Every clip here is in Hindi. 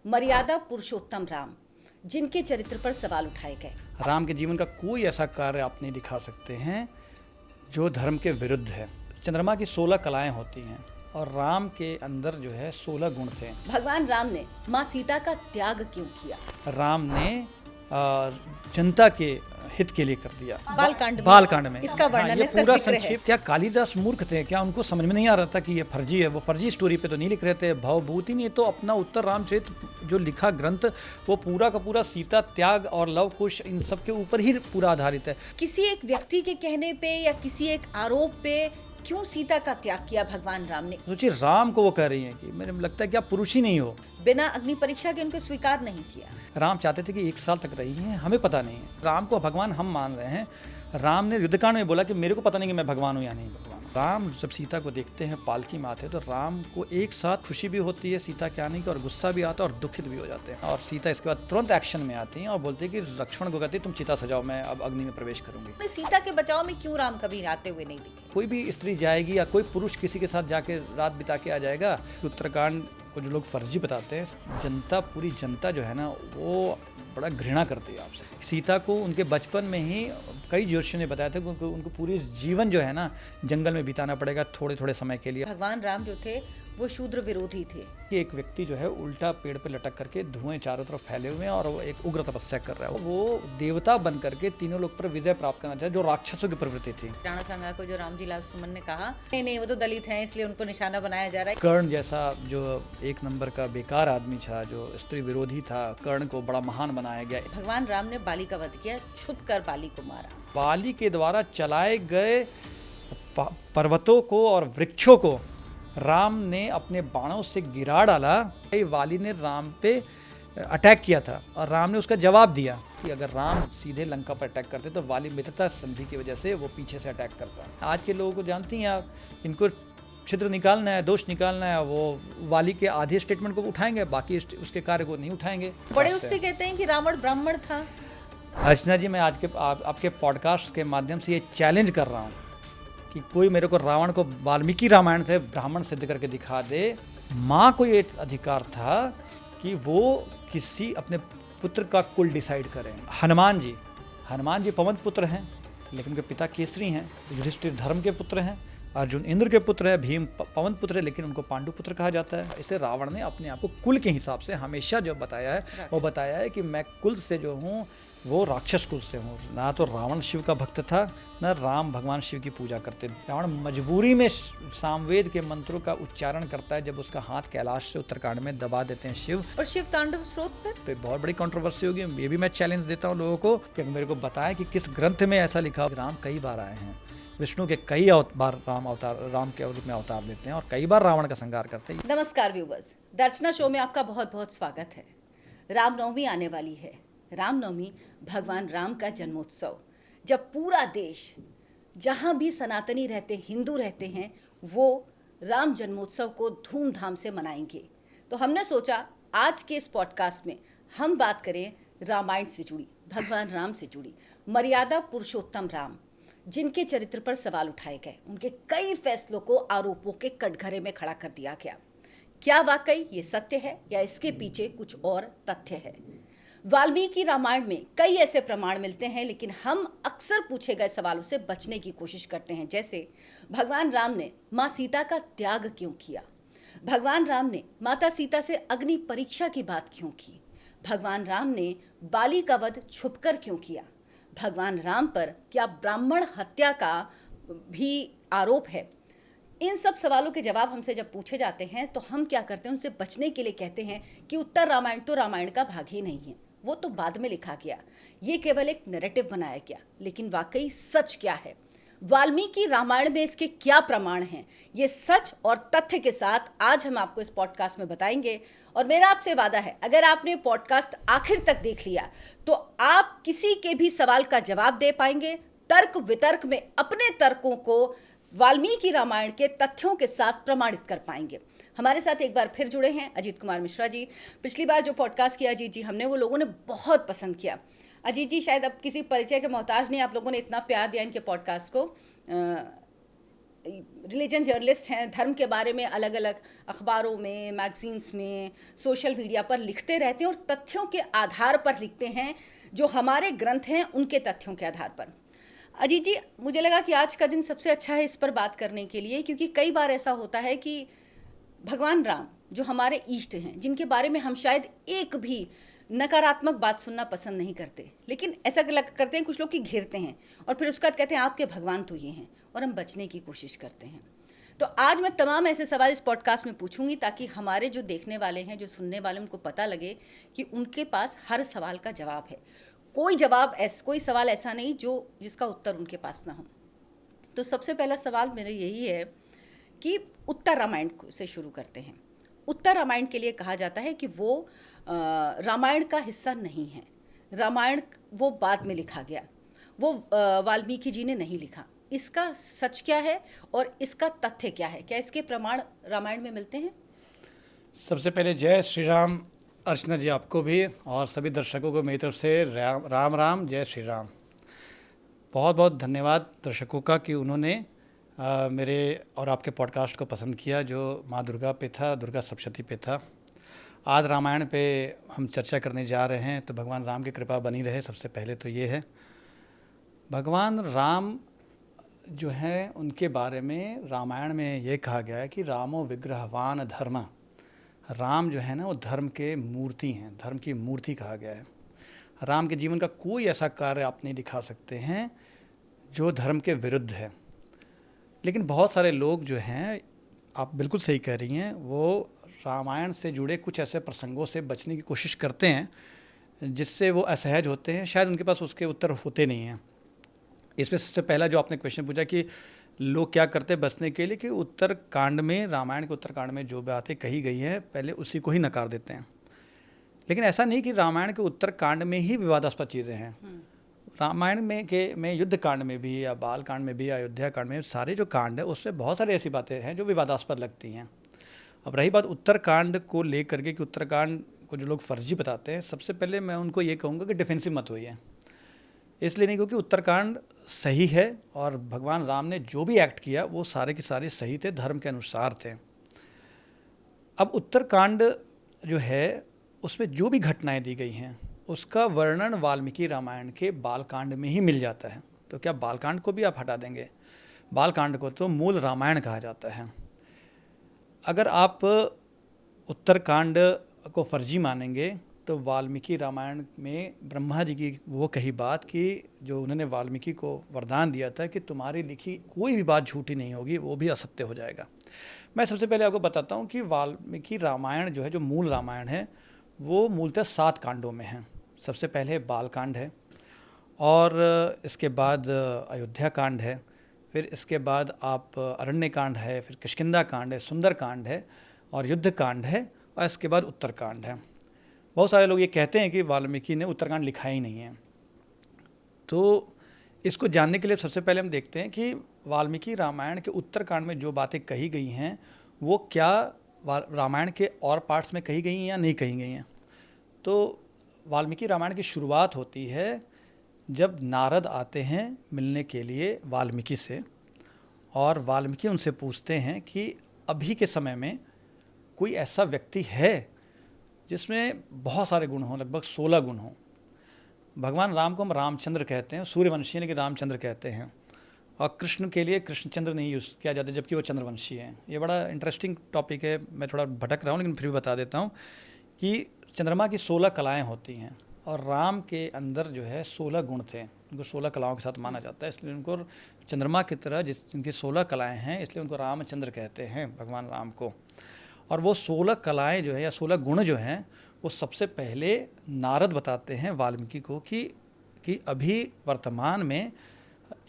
मर्यादा पुरुषोत्तम राम, जिनके चरित्र पर सवाल उठाए गए। राम के जीवन का कोई ऐसा कार्य आप नहीं दिखा सकते हैं जो धर्म के विरुद्ध है। चंद्रमा की 16 कलाएं होती हैं और राम के अंदर जो है 16 गुण थे। भगवान राम ने माँ सीता का त्याग क्यों किया? राम ने जनता के हित के लिए कर दिया। बालकांड में इसका वर्णन, ये इसका पूरा जिक्र है। संक्षेप। क्या कालिदास मूर्ख थे? क्या उनको समझ में नहीं आ रहा था कि ये फर्जी है? वो फर्जी स्टोरी पे तो नहीं लिख रहे थे। भावभूति नहीं तो अपना उत्तर रामचरित जो लिखा ग्रंथ वो पूरा का पूरा सीता त्याग और लव कुश इन सब के ऊपर ही पूरा आधारित है। किसी एक व्यक्ति के कहने पे या किसी एक आरोप पे क्यों सीता का त्याग किया भगवान राम ने? सोचिए, राम को वो कह रही हैं कि मेरे लगता है कि आप पुरुष ही नहीं हो। बिना अग्नि परीक्षा के उनको स्वीकार नहीं किया। राम चाहते थे कि 1 साल तक रही हैं, हमें पता नहीं है। राम को भगवान हम मान रहे हैं। राम ने युद्धकांड में बोला कि मेरे को पता नहीं कि मैं भगवान हूँ या नहीं भगवान। राम जब सीता को देखते हैं पालकी में आते हैं तो राम को एक साथ खुशी भी होती है सीता के आने की और गुस्सा भी आता है और दुखित भी हो जाते हैं। और सीता इसके बाद तुरंत एक्शन में आती हैं और बोलती है कि लक्ष्मण को कहती है तुम चिता सजाओ, मैं अब अग्नि में प्रवेश करूंगी। सीता के बचाव में क्यों राम कभी आते हुए नहीं दिखे? कोई भी स्त्री जाएगी या कोई पुरुष किसी के साथ जाके रात बिता के आ जाएगा। उत्तराखंड को जो लोग फर्जी बताते हैं, जनता पूरी जनता जो है ना वो बड़ा घृणा करती है आपसे। सीता को उनके बचपन में ही कई ज्योतिषियों ने बताया था कि उनको पूरी जीवन जो है ना जंगल में बिताना पड़ेगा थोड़े थोड़े समय के लिए। भगवान राम जो थे वो शूद्र विरोधी थे। कि एक व्यक्ति जो है उल्टा पेड़ पे लटक करके धुएं चारों तरफ फैले हुए हैं और वो एक उग्र तपस्या कर रहा है। वो देवता बन करके तीनों लोग पर विजय प्राप्त करना चाहे, जो राक्षसों की प्रवृत्ति थी। राणा सांगा को जो रामजी लाल सुमन ने कहा नहीं वो तो दलित हैं इसलिए उनको निशाना बनाया जा रहा है। कर्ण जैसा जो 1 नंबर का बेकार आदमी था, जो स्त्री विरोधी था, कर्ण को बड़ा महान बनाया गया। भगवान राम ने बाली का वध किया, छुप कर बाली को मारा। बाली के द्वारा चलाए गए पर्वतों को और वृक्षों को राम ने अपने बाणों से गिरा डाला। वाली ने राम पे अटैक किया था और राम ने उसका जवाब दिया कि अगर राम सीधे लंका पर अटैक करते तो वाली मित्रता संधि की वजह से वो पीछे से अटैक करता। आज के लोगों को जानती हैं आप, इनको छिद्र निकालना है, दोष निकालना है, वो वाली के आधे स्टेटमेंट को उठाएंगे, बाकी उसके कार्य को नहीं उठाएंगे। बड़े उससे कहते हैं कि रावण ब्राह्मण था। अर्चना जी, मैं आज के आपके पॉडकास्ट के माध्यम से ये चैलेंज कर रहा हूँ कि कोई मेरे को रावण को वाल्मीकि रामायण से ब्राह्मण सिद्ध करके दिखा दे। माँ को ये अधिकार था कि वो किसी अपने पुत्र का कुल डिसाइड करें। हनुमान जी पवन पुत्र हैं लेकिन उनके पिता केसरी हैं। युधिष्ठिर धर्म के पुत्र हैं, अर्जुन इंद्र के पुत्र है, भीम पवन पुत्र है लेकिन उनको पांडु पुत्र कहा जाता है। इसे रावण ने अपने आप को कुल के हिसाब से हमेशा जो बताया है वो बताया है कि मैं कुल से जो हूँ वो राक्षस कुल से हूँ। ना तो रावण शिव का भक्त था, ना राम भगवान शिव की पूजा करते। रावण मजबूरी में सामवेद के मंत्रों का उच्चारण करता है जब उसका हाथ कैलाश से उत्तराखंड में दबा देते हैं शिव। और शिव तांडव स्रोत पर बहुत बड़ी कंट्रोवर्सी होगी। ये भी मैं चैलेंज देता हूँ लोगों को कि मेरे को बताया कि किस ग्रंथ में ऐसा लिखा। राम कई बार आए हैं, विष्णु के कई बार राम के रूप में अवतार लेते हैं और कई बार रावण का संहार करते हैं। नमस्कार व्यूवर्स, दर्शना शो में आपका बहुत बहुत स्वागत है। रामनवमी आने वाली है। रामनवमी भगवान राम का जन्मोत्सव, जब पूरा देश, जहाँ भी सनातनी रहते, हिंदू रहते हैं, वो राम जन्मोत्सव को धूमधाम से मनाएंगे। तो हमने सोचा आज के इस पॉडकास्ट में हम बात करें रामायण से जुड़ी, भगवान राम से जुड़ी, मर्यादा पुरुषोत्तम राम, जिनके चरित्र पर सवाल उठाए गए। उनके कई फैसलों को आरोपों के कटघरे में खड़ा कर दिया गया। क्या वाकई ये सत्य है या इसके पीछे कुछ और तथ्य है? वाल्मीकि रामायण में कई ऐसे प्रमाण मिलते हैं लेकिन हम अक्सर पूछे गए सवालों से बचने की कोशिश करते हैं, जैसे भगवान राम ने माँ सीता का त्याग क्यों किया? भगवान राम ने माता सीता से अग्नि परीक्षा की बात क्यों की? भगवान राम ने बाली का वध छुपकर क्यों किया? भगवान राम पर क्या ब्राह्मण हत्या का भी आरोप है? इन सब सवालों के जवाब हमसे जब पूछे जाते हैं तो हम क्या करते हैं, उनसे बचने के लिए कहते हैं कि उत्तर रामायण तो रामायण का भाग ही नहीं है, वो तो बाद में लिखा गया, ये केवल एक नैरेटिव बनाया गया। लेकिन वाकई सच क्या है? वाल्मीकि रामायण में इसके क्या प्रमाण हैं? ये सच और तथ्य के साथ आज हम आपको इस पॉडकास्ट में बताएंगे। और मेरा आपसे वादा है, अगर आपने पॉडकास्ट आखिर तक देख लिया तो आप किसी के भी सवाल का जवाब दे पाएंगे, तर्क वितर्क में अपने तर्कों को वाल्मीकि रामायण के तथ्यों के साथ प्रमाणित कर पाएंगे। हमारे साथ एक बार फिर जुड़े हैं अजीत कुमार मिश्रा जी। पिछली बार जो पॉडकास्ट किया अजीत जी हमने, वो लोगों ने बहुत पसंद किया। अजीत जी शायद अब किसी परिचय के मोहताज नहीं, आप लोगों ने इतना प्यार दिया इनके पॉडकास्ट को। रिलीजन जर्नलिस्ट हैं, धर्म के बारे में अलग अलग अखबारों में, मैगजीन्स में, सोशल मीडिया पर लिखते रहते हैं और तथ्यों के आधार पर लिखते हैं, जो हमारे ग्रंथ हैं उनके तथ्यों के आधार पर। अजीत जी, मुझे लगा कि आज का दिन सबसे अच्छा है इस पर बात करने के लिए, क्योंकि कई बार ऐसा होता है कि भगवान राम जो हमारे इष्ट हैं, जिनके बारे में हम शायद एक भी नकारात्मक बात सुनना पसंद नहीं करते, लेकिन ऐसा करते हैं कुछ लोग कि घेरते हैं और फिर उसके बाद कहते हैं आपके भगवान तो ये हैं, और हम बचने की कोशिश करते हैं। तो आज मैं तमाम ऐसे सवाल इस पॉडकास्ट में पूछूंगी ताकि हमारे जो देखने वाले हैं, जो सुनने वाले, उनको पता लगे कि उनके पास हर सवाल का जवाब है। कोई सवाल ऐसा नहीं जिसका उत्तर उनके पास ना हो। तो सबसे पहला सवाल मेरा यही है कि उत्तर रामायण से शुरू करते हैं। उत्तर रामायण के लिए कहा जाता है कि वो रामायण का हिस्सा नहीं है। रामायण वो बाद में लिखा गया, वो वाल्मीकि जी ने नहीं लिखा। इसका सच क्या है और इसका तथ्य क्या है? क्या इसके प्रमाण रामायण में मिलते हैं? सबसे पहले जय श्री राम अर्चना जी, आपको भी और सभी दर्शकों को मेरी तरफ से राम राम, जय श्री राम। बहुत बहुत धन्यवाद दर्शकों का कि उन्होंने मेरे और आपके पॉडकास्ट को पसंद किया, जो माँ दुर्गा पे था, दुर्गा सप्तशती पे था। आज रामायण पे हम चर्चा करने जा रहे हैं, तो भगवान राम की कृपा बनी रहे। सबसे पहले तो ये है, भगवान राम जो हैं उनके बारे में रामायण में ये कहा गया है कि रामो विग्रहवान धर्म। राम जो है ना, वो धर्म के मूर्ति हैं, धर्म की मूर्ति कहा गया है। राम के जीवन का कोई ऐसा कार्य आप नहीं दिखा सकते हैं जो धर्म के विरुद्ध है। लेकिन बहुत सारे लोग जो हैं, आप बिल्कुल सही कह रही हैं, वो रामायण से जुड़े कुछ ऐसे प्रसंगों से बचने की कोशिश करते हैं जिससे वो असहज होते हैं, शायद उनके पास उसके उत्तर होते नहीं हैं। इसमें सबसे पहला जो आपने क्वेश्चन पूछा कि लोग क्या करते हैं बचने के लिए, कि उत्तरकांड में, रामायण के उत्तरकांड में जो बातें कही गई हैं पहले उसी को ही नकार देते हैं। लेकिन ऐसा नहीं कि रामायण के उत्तरकांड में ही विवादास्पद चीज़ें हैं। रामायण में युद्ध कांड में भी, या बाल कांड में भी, अयोध्या कांड में, सारे जो कांड है उसमें बहुत सारी ऐसी बातें हैं जो विवादास्पद लगती हैं। अब रही बात उत्तरकांड को लेकर के कि उत्तरकांड को जो लोग फर्जी बताते हैं, सबसे पहले मैं उनको ये कहूँगा कि डिफेंसिव मत होइए। इसलिए नहीं क्योंकि उत्तरकांड सही है और भगवान राम ने जो भी एक्ट किया वो सारे के सारे सही थे, धर्म के अनुसार थे। अब उत्तरकांड जो है उसमें जो भी घटनाएं दी गई हैं उसका वर्णन वाल्मीकि रामायण के बालकांड में ही मिल जाता है। तो क्या बालकांड को भी आप हटा देंगे? बालकांड को तो मूल रामायण कहा जाता है। अगर आप उत्तरकांड को फर्जी मानेंगे तो वाल्मीकि रामायण में ब्रह्मा जी की वो कही बात कि जो उन्होंने वाल्मीकि को वरदान दिया था कि तुम्हारी लिखी कोई भी बात झूठी नहीं होगी, वो भी असत्य हो जाएगा। मैं सबसे पहले आपको बताता हूँ कि वाल्मीकि रामायण जो है, जो मूल रामायण है, वो मूलतः 7 कांडों में है। सबसे पहले बालकांड है, और इसके बाद अयोध्या कांड है, फिर इसके बाद आप अरण्य कांड है, फिर किष्किंधा कांड है, सुंदर कांड है, और युद्ध कांड है, और इसके बाद उत्तरकांड है। बहुत सारे लोग ये कहते हैं कि वाल्मीकि ने उत्तरकांड लिखा ही नहीं है। तो इसको जानने के लिए सबसे पहले हम देखते हैं कि वाल्मीकि रामायण के उत्तरकांड में जो बातें कही गई हैं वो क्या रामायण के और पार्ट्स में कही गई हैं या नहीं कही गई हैं। तो वाल्मीकि रामायण की शुरुआत होती है जब नारद आते हैं मिलने के लिए वाल्मीकि से, और वाल्मीकि उनसे पूछते हैं कि अभी के समय में कोई ऐसा व्यक्ति है जिसमें बहुत सारे गुण हों, लगभग 16 गुण हों। भगवान राम को हम रामचंद्र कहते हैं, सूर्यवंशी ने कि रामचंद्र कहते हैं, और कृष्ण के लिए कृष्णचंद्र नहीं यूज़ किया जाता जबकि वो चंद्रवंशी हैं। ये बड़ा इंटरेस्टिंग टॉपिक है, मैं थोड़ा भटक रहा हूँ लेकिन फिर भी बता देता हूँ कि चंद्रमा की 16 कलाएँ होती हैं और राम के अंदर जो है 16 गुण थे, उनको 16 कलाओं के साथ माना जाता है, इसलिए उनको चंद्रमा की तरह जिनकी 16 कलाएँ हैं इसलिए उनको रामचंद्र कहते हैं भगवान राम को। और वो 16 कलाएँ जो है या 16 गुण जो हैं वो सबसे पहले नारद बताते हैं वाल्मीकि को कि अभी वर्तमान में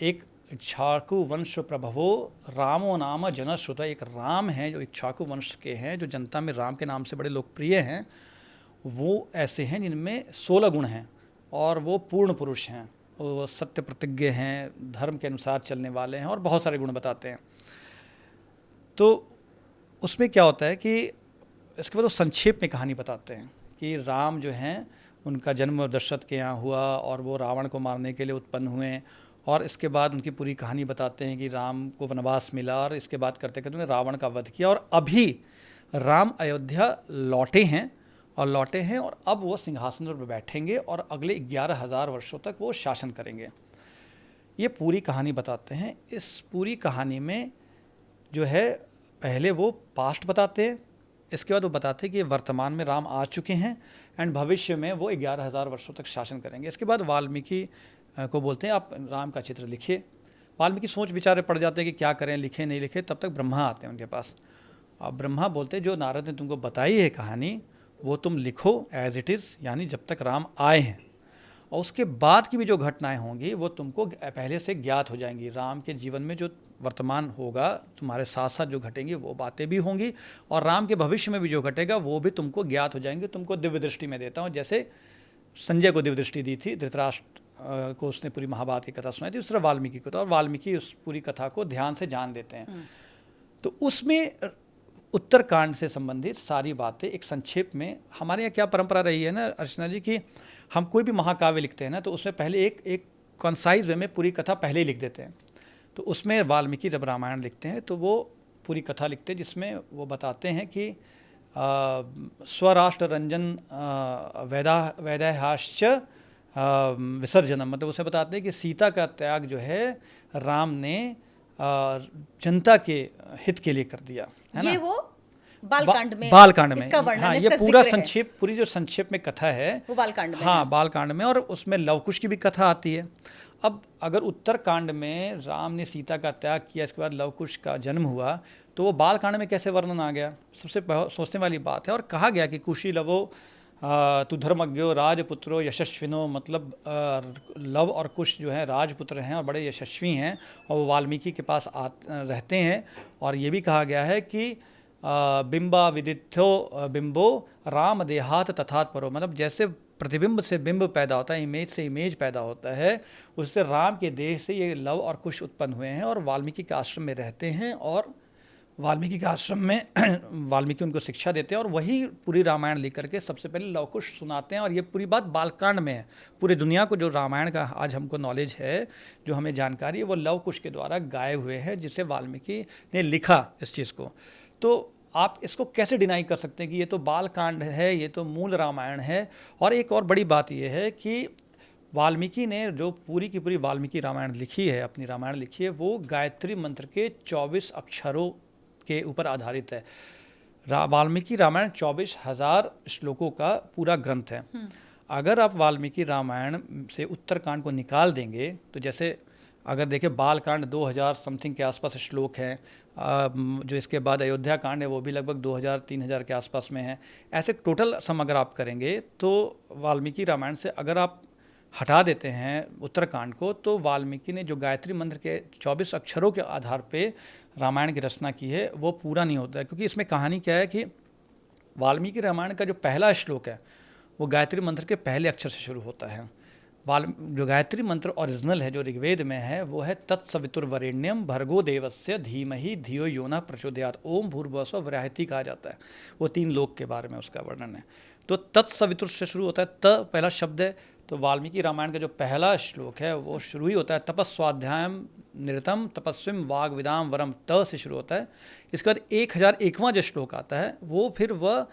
एक इक्ष्वाकु वंश प्रभवो रामो नाम जनश्रुत, एक राम हैं जो इक्ष्वाकु वंश के हैं, जो जनता में राम के नाम से बड़े लोकप्रिय हैं। वो ऐसे हैं जिनमें 16 गुण हैं और वो पूर्ण पुरुष हैं, वो सत्य प्रतिज्ञ हैं, धर्म के अनुसार चलने वाले हैं, और बहुत सारे गुण बताते हैं। तो उसमें क्या होता है कि इसके बाद वो संक्षेप में कहानी बताते हैं कि राम जो हैं उनका जन्म दशरथ के यहाँ हुआ और वो रावण को मारने के लिए उत्पन्न हुए, और इसके बाद उनकी पूरी कहानी बताते हैं कि राम को वनवास मिला और इसके बाद करते करते उन्होंने रावण का वध किया और अभी राम अयोध्या लौटे हैं और अब वो सिंहासन पर बैठेंगे और अगले 11,000 वर्षों तक वो शासन करेंगे। ये पूरी कहानी बताते हैं। इस पूरी कहानी में जो है पहले वो पास्ट बताते हैं, इसके बाद वो बताते हैं कि वर्तमान में राम आ चुके हैं एंड भविष्य में वो 11,000 वर्षों तक शासन करेंगे। इसके बाद वाल्मीकि को बोलते हैं आप राम का चित्र लिखिए। वाल्मीकि सोच विचार पड़ जाते हैं कि क्या करें, लिखें नहीं लिखें। तब तक ब्रह्मा आते हैं उनके पास। अब ब्रह्मा बोलते हैं जो नारद ने तुमको बताई है कहानी वो तुम लिखो एज इट इज़, यानी जब तक राम आए हैं, और उसके बाद की भी जो घटनाएं होंगी वो तुमको पहले से ज्ञात हो जाएंगी। राम के जीवन में जो वर्तमान होगा तुम्हारे साथ साथ जो घटेंगी वो बातें भी होंगी और राम के भविष्य में भी जो घटेगा वो भी तुमको ज्ञात हो जाएंगे। तुमको दिव्य दृष्टि में देता हूँ, जैसे संजय को दिव्य दृष्टि दी थी, धृतराष्ट्र को उसने पूरी महाभारत की कथा सुनाई थी, उस तरह वाल्मीकि को था, और वाल्मीकि उस पूरी कथा को ध्यान से जान देते हैं। तो उसमें उत्तरकांड से संबंधित सारी बातें एक संक्षेप में, हमारे यहाँ क्या परंपरा रही है ना अर्चना जी, कि हम कोई भी महाकाव्य लिखते हैं ना तो उसमें पहले एक कंसाइज वे में पूरी कथा पहले ही लिख देते हैं। तो उसमें वाल्मीकि जब रामायण लिखते हैं तो वो पूरी कथा लिखते हैं जिसमें वो बताते हैं कि स्वराष्ट्र रंजन वैदेहाश्च विसर्जनम, मतलब उसे बताते हैं कि सीता का त्याग जो है राम ने जनता के हित के लिए कर दिया, है ना। ये वो बालकांड में इसका वर्णन, हाँ, इसका ये पूरा जिक्र है। संक्षेप, पूरी जो संक्षेप में कथा है वो बालकांड में हाँ है। बालकांड में, और उसमें लवकुश की भी कथा आती है। अब अगर उत्तरकांड में राम ने सीता का त्याग किया, इसके बाद लवकुश का जन्म हुआ, तो वो बालकांड में कैसे वर्णन आ गया, सबसे सोचने वाली बात है। और कहा गया कि कुशी लवो तु धर्मज्ञो राजपुत्रो यशस्विनो, मतलब लव और कुश जो हैं राजपुत्र हैं और बड़े यशस्वी हैं, और वो वाल्मीकि के पास रहते हैं। और ये भी कहा गया है कि बिंबा विदिथो बिंबो राम देहात तथात परो, मतलब जैसे प्रतिबिंब से बिंब पैदा होता है, इमेज से इमेज पैदा होता है, उससे राम के देह से ये लव और कुश उत्पन्न हुए हैं और वाल्मीकि के आश्रम में रहते हैं। और वाल्मीकि के आश्रम में वाल्मीकि उनको शिक्षा देते हैं और वही पूरी रामायण लेकर के सबसे पहले लव कुश सुनाते हैं। और ये पूरी बात बालकांड में है। पूरी दुनिया को जो रामायण का आज हमको नॉलेज है, जो हमें जानकारी है, वो लव कुश के द्वारा गाए हुए हैं, जिसे वाल्मीकि ने लिखा इस चीज़ को। तो आप इसको कैसे डिनाई कर सकते हैं कि ये तो बालकांड है, ये तो मूल रामायण है। और एक और बड़ी बात ये है कि वाल्मीकि ने जो पूरी की पूरी वाल्मीकि रामायण लिखी है, अपनी रामायण लिखी है, वो गायत्री मंत्र के 24 अक्षरों के ऊपर आधारित है। वाल्मीकि रामायण 24,000 श्लोकों का पूरा ग्रंथ है। अगर आप वाल्मीकि रामायण से उत्तरकांड को निकाल देंगे तो जैसे अगर देखें बालकांड 2000 समथिंग के आसपास श्लोक हैं, जो इसके बाद अयोध्या कांड है वो भी लगभग 2000-3000 के आसपास में है। ऐसे टोटल सम अगर आप करेंगे तो वाल्मीकि रामायण से अगर आप हटा देते हैं उत्तरकांड को, तो वाल्मीकि ने जो गायत्री मंत्र के 24 अक्षरों के आधार पे रामायण की रचना की है वो पूरा नहीं होता है। क्योंकि इसमें कहानी क्या है कि वाल्मीकि रामायण का जो पहला श्लोक है वो गायत्री मंत्र के पहले अक्षर से शुरू होता है। जो गायत्री मंत्र ओरिजिनल है, जो ऋग्वेद में है, वो है तत्सवितुर्वरेण्यम भर्गो देवस्य धीमहि धियो यो नः प्रचोदयात्, ओम भूर्भुवस्सुवः वराहति कहा जाता है। वो 3 लोक के बारे में उसका वर्णन है। तो तत्सवितुर से शुरू होता है, त पहला शब्द है। तो वाल्मीकि रामायण का जो पहला श्लोक है वो शुरू ही होता है तपस्वाध्यायम निरतम तपस्विम वाग्विदाम वरम, त से शुरू होता है। इसके बाद 1001वां जो श्लोक आता है वो फिर वह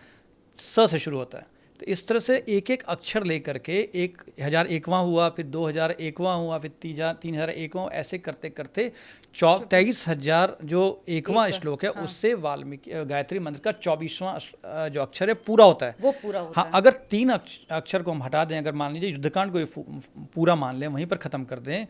स से शुरू होता है। तो इस तरह से एक एक अक्षर लेकर के 1001वां हुआ, फिर 2001वां हुआ, फिर 3001वां, ऐसे करते करते 23,000 जो 1वां श्लोक है, हाँ। उससे वाल्मीकि गायत्री मंत्र का 24वां जो अक्षर है पूरा होता है, वो पूरा होता हाँ। अगर 3 अक्षर को हम हटा दें, अगर मान लीजिए युद्धकांड को पूरा मान लें, वहीं पर ख़त्म कर दें,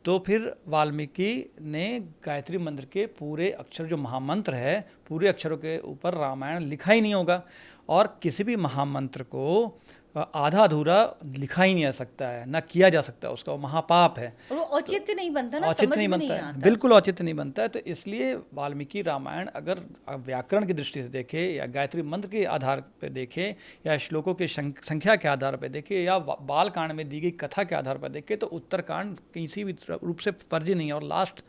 तो फिर वाल्मीकि ने गायत्री मंत्र के पूरे अक्षर, जो महामंत्र है, पूरे अक्षरों के ऊपर रामायण लिखा ही नहीं होगा। और किसी भी महामंत्र को आधा अधूरा लिखा ही नहीं जा सकता है, ना किया जा सकता है उसका, वो महापाप है। और वो औचित्य नहीं बनता ना, औचित्य नहीं बनता है, बिल्कुल औचित्य नहीं बनता है। तो इसलिए वाल्मीकि रामायण अगर व्याकरण की दृष्टि से देखें, या गायत्री मंत्र के आधार पर देखें, या श्लोकों की संख्या के आधार पर देखें, या बालकांड में दी गई कथा के आधार पर देखें, तो उत्तरकांड किसी भी रूप से फर्जी नहीं है। और लास्ट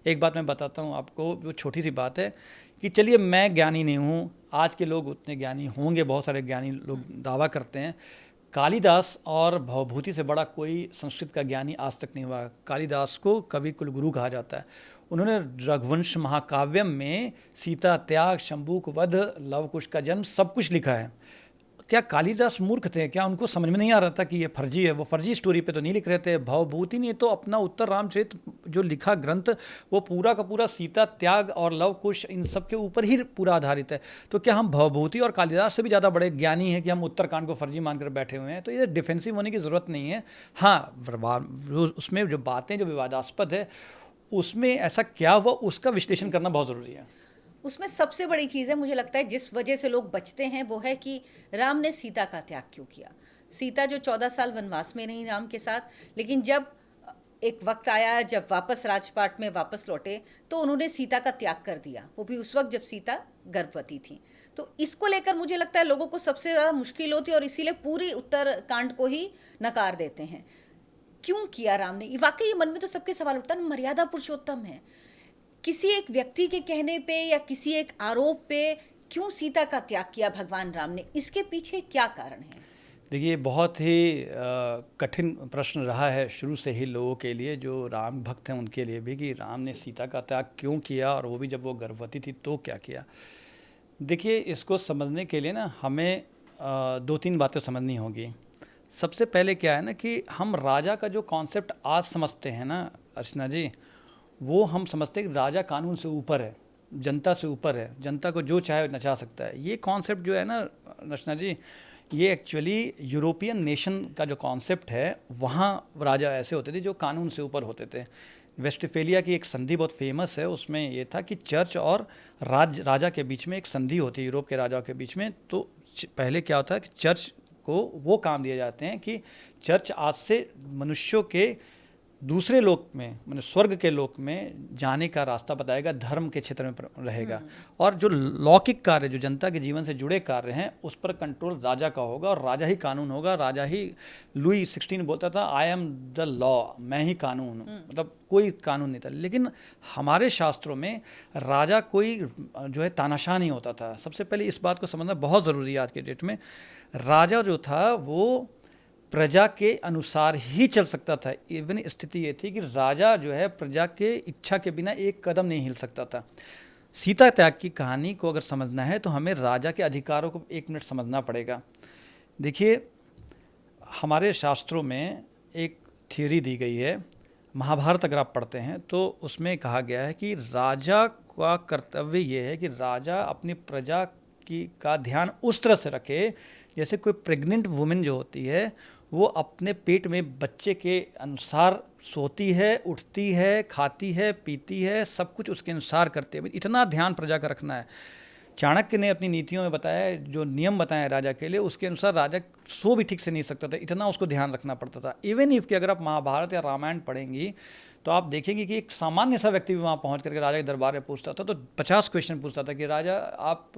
एक बात मैं बताता हूँ आपको, वो छोटी सी बात है कि चलिए मैं ज्ञानी नहीं हूँ, आज के लोग उतने ज्ञानी होंगे, बहुत सारे ज्ञानी लोग दावा करते हैं, कालिदास और भवभूति से बड़ा कोई संस्कृत का ज्ञानी आज तक नहीं हुआ। कालिदास को कवि कुलगुरु कहा जाता है। उन्होंने रघुवंश महाकाव्यम में सीता त्याग, शंभूक वध, लवकुश का जन्म सब कुछ लिखा है। क्या कालिदास मूर्ख थे? क्या उनको समझ में नहीं आ रहा था कि ये फर्जी है? वो फर्जी स्टोरी पे तो नहीं लिख रहे थे। भवभूति ने तो अपना उत्तर रामचरित जो लिखा ग्रंथ, वो पूरा का पूरा सीता त्याग और लव कुश इन सब के ऊपर ही पूरा आधारित है। तो क्या हम भवभूति और कालिदास से भी ज़्यादा बड़े ज्ञानी हैं कि हम उत्तरकांड को फर्जी मानकर बैठे हुए हैं? तो ये डिफेंसिव होने की ज़रूरत नहीं है। हाँ, उसमें जो बातें जो विवादास्पद है, उसमें ऐसा क्या हुआ उसका विश्लेषण करना बहुत ज़रूरी है। उसमें सबसे बड़ी चीज़ है, मुझे लगता है जिस वजह से लोग बचते हैं, वो है कि राम ने सीता का त्याग क्यों किया। सीता जो 14 साल वनवास में रही राम के साथ, लेकिन जब एक वक्त आया जब वापस राजपाट में वापस लौटे तो उन्होंने सीता का त्याग कर दिया, वो भी उस वक्त जब सीता गर्भवती थी। तो इसको लेकर मुझे लगता है लोगों को सबसे ज़्यादा मुश्किल होती है और इसीलिए पूरी उत्तरकांड को ही नकार देते हैं। क्यों किया राम ने? वाकई ये मन में तो सबके सवाल उठता है। मर्यादा पुरुषोत्तम है, किसी एक व्यक्ति के कहने पे या किसी एक आरोप पे क्यों सीता का त्याग किया भगवान राम ने? इसके पीछे क्या कारण है? देखिए, बहुत ही कठिन प्रश्न रहा है शुरू से ही लोगों के लिए, जो राम भक्त हैं उनके लिए भी, कि राम ने सीता का त्याग क्यों किया और वो भी जब वो गर्भवती थी तो क्या किया। देखिए, इसको समझने के लिए ना हमें 2-3 बातें समझनी होगी। सबसे पहले क्या है ना कि हम राजा का जो कॉन्सेप्ट आज समझते हैं ना अर्चना जी, वो हम समझते हैं कि राजा कानून से ऊपर है, जनता से ऊपर है, जनता को जो चाहे नचा सकता है। ये कॉन्सेप्ट जो है ना अर्चना जी, ये एक्चुअली यूरोपियन नेशन का जो कॉन्सेप्ट है, वहाँ राजा ऐसे होते थे जो कानून से ऊपर होते थे। वेस्टफेलिया की एक संधि बहुत फेमस है, उसमें ये था कि चर्च और राजा के बीच में एक संधि होती है, यूरोप के राजाओं के बीच में। तो पहले क्या होता है कि चर्च को वो काम दिए जाते हैं कि चर्च आज से मनुष्यों के दूसरे लोक में, मतलब स्वर्ग के लोक में जाने का रास्ता बताएगा, धर्म के क्षेत्र में रहेगा। और जो लौकिक कार्य, जो जनता के जीवन से जुड़े कार्य हैं, उस पर कंट्रोल राजा का होगा और राजा ही कानून होगा। राजा ही, लुई 16 बोलता था, आई एम द लॉ, मैं ही कानून हूँ, मतलब कोई कानून नहीं था। लेकिन हमारे शास्त्रों में राजा कोई जो है तानाशाह नहीं होता था। सबसे पहले इस बात को समझना बहुत ज़रूरी है आज के डेट में। राजा जो था वो प्रजा के अनुसार ही चल सकता था। इवन स्थिति ये थी कि राजा जो है प्रजा के इच्छा के बिना एक कदम नहीं हिल सकता था। सीता त्याग की कहानी को अगर समझना है तो हमें राजा के अधिकारों को 1 मिनट समझना पड़ेगा। देखिए, हमारे शास्त्रों में एक थियोरी दी गई है, महाभारत अगर आप पढ़ते हैं तो उसमें कहा गया है कि राजा का कर्तव्य ये है कि राजा अपनी प्रजा की का ध्यान उस तरह से रखे जैसे कोई प्रेग्नेंट वुमेन जो होती है वो अपने पेट में बच्चे के अनुसार सोती है, उठती है, खाती है, पीती है, सब कुछ उसके अनुसार करती है। इतना ध्यान प्रजा का रखना है। चाणक्य ने अपनी नीतियों में बताया, जो नियम बताए राजा के लिए, उसके अनुसार राजा सो भी ठीक से नहीं सकता था, इतना उसको ध्यान रखना पड़ता था। इवन इफ कि अगर आप महाभारत या रामायण पढ़ेंगी तो आप देखेंगे कि एक सामान्य सा व्यक्ति भी वहाँ पहुँच करके राजा के दरबार में पूछता था तो 50 क्वेश्चन पूछता था कि राजा, आप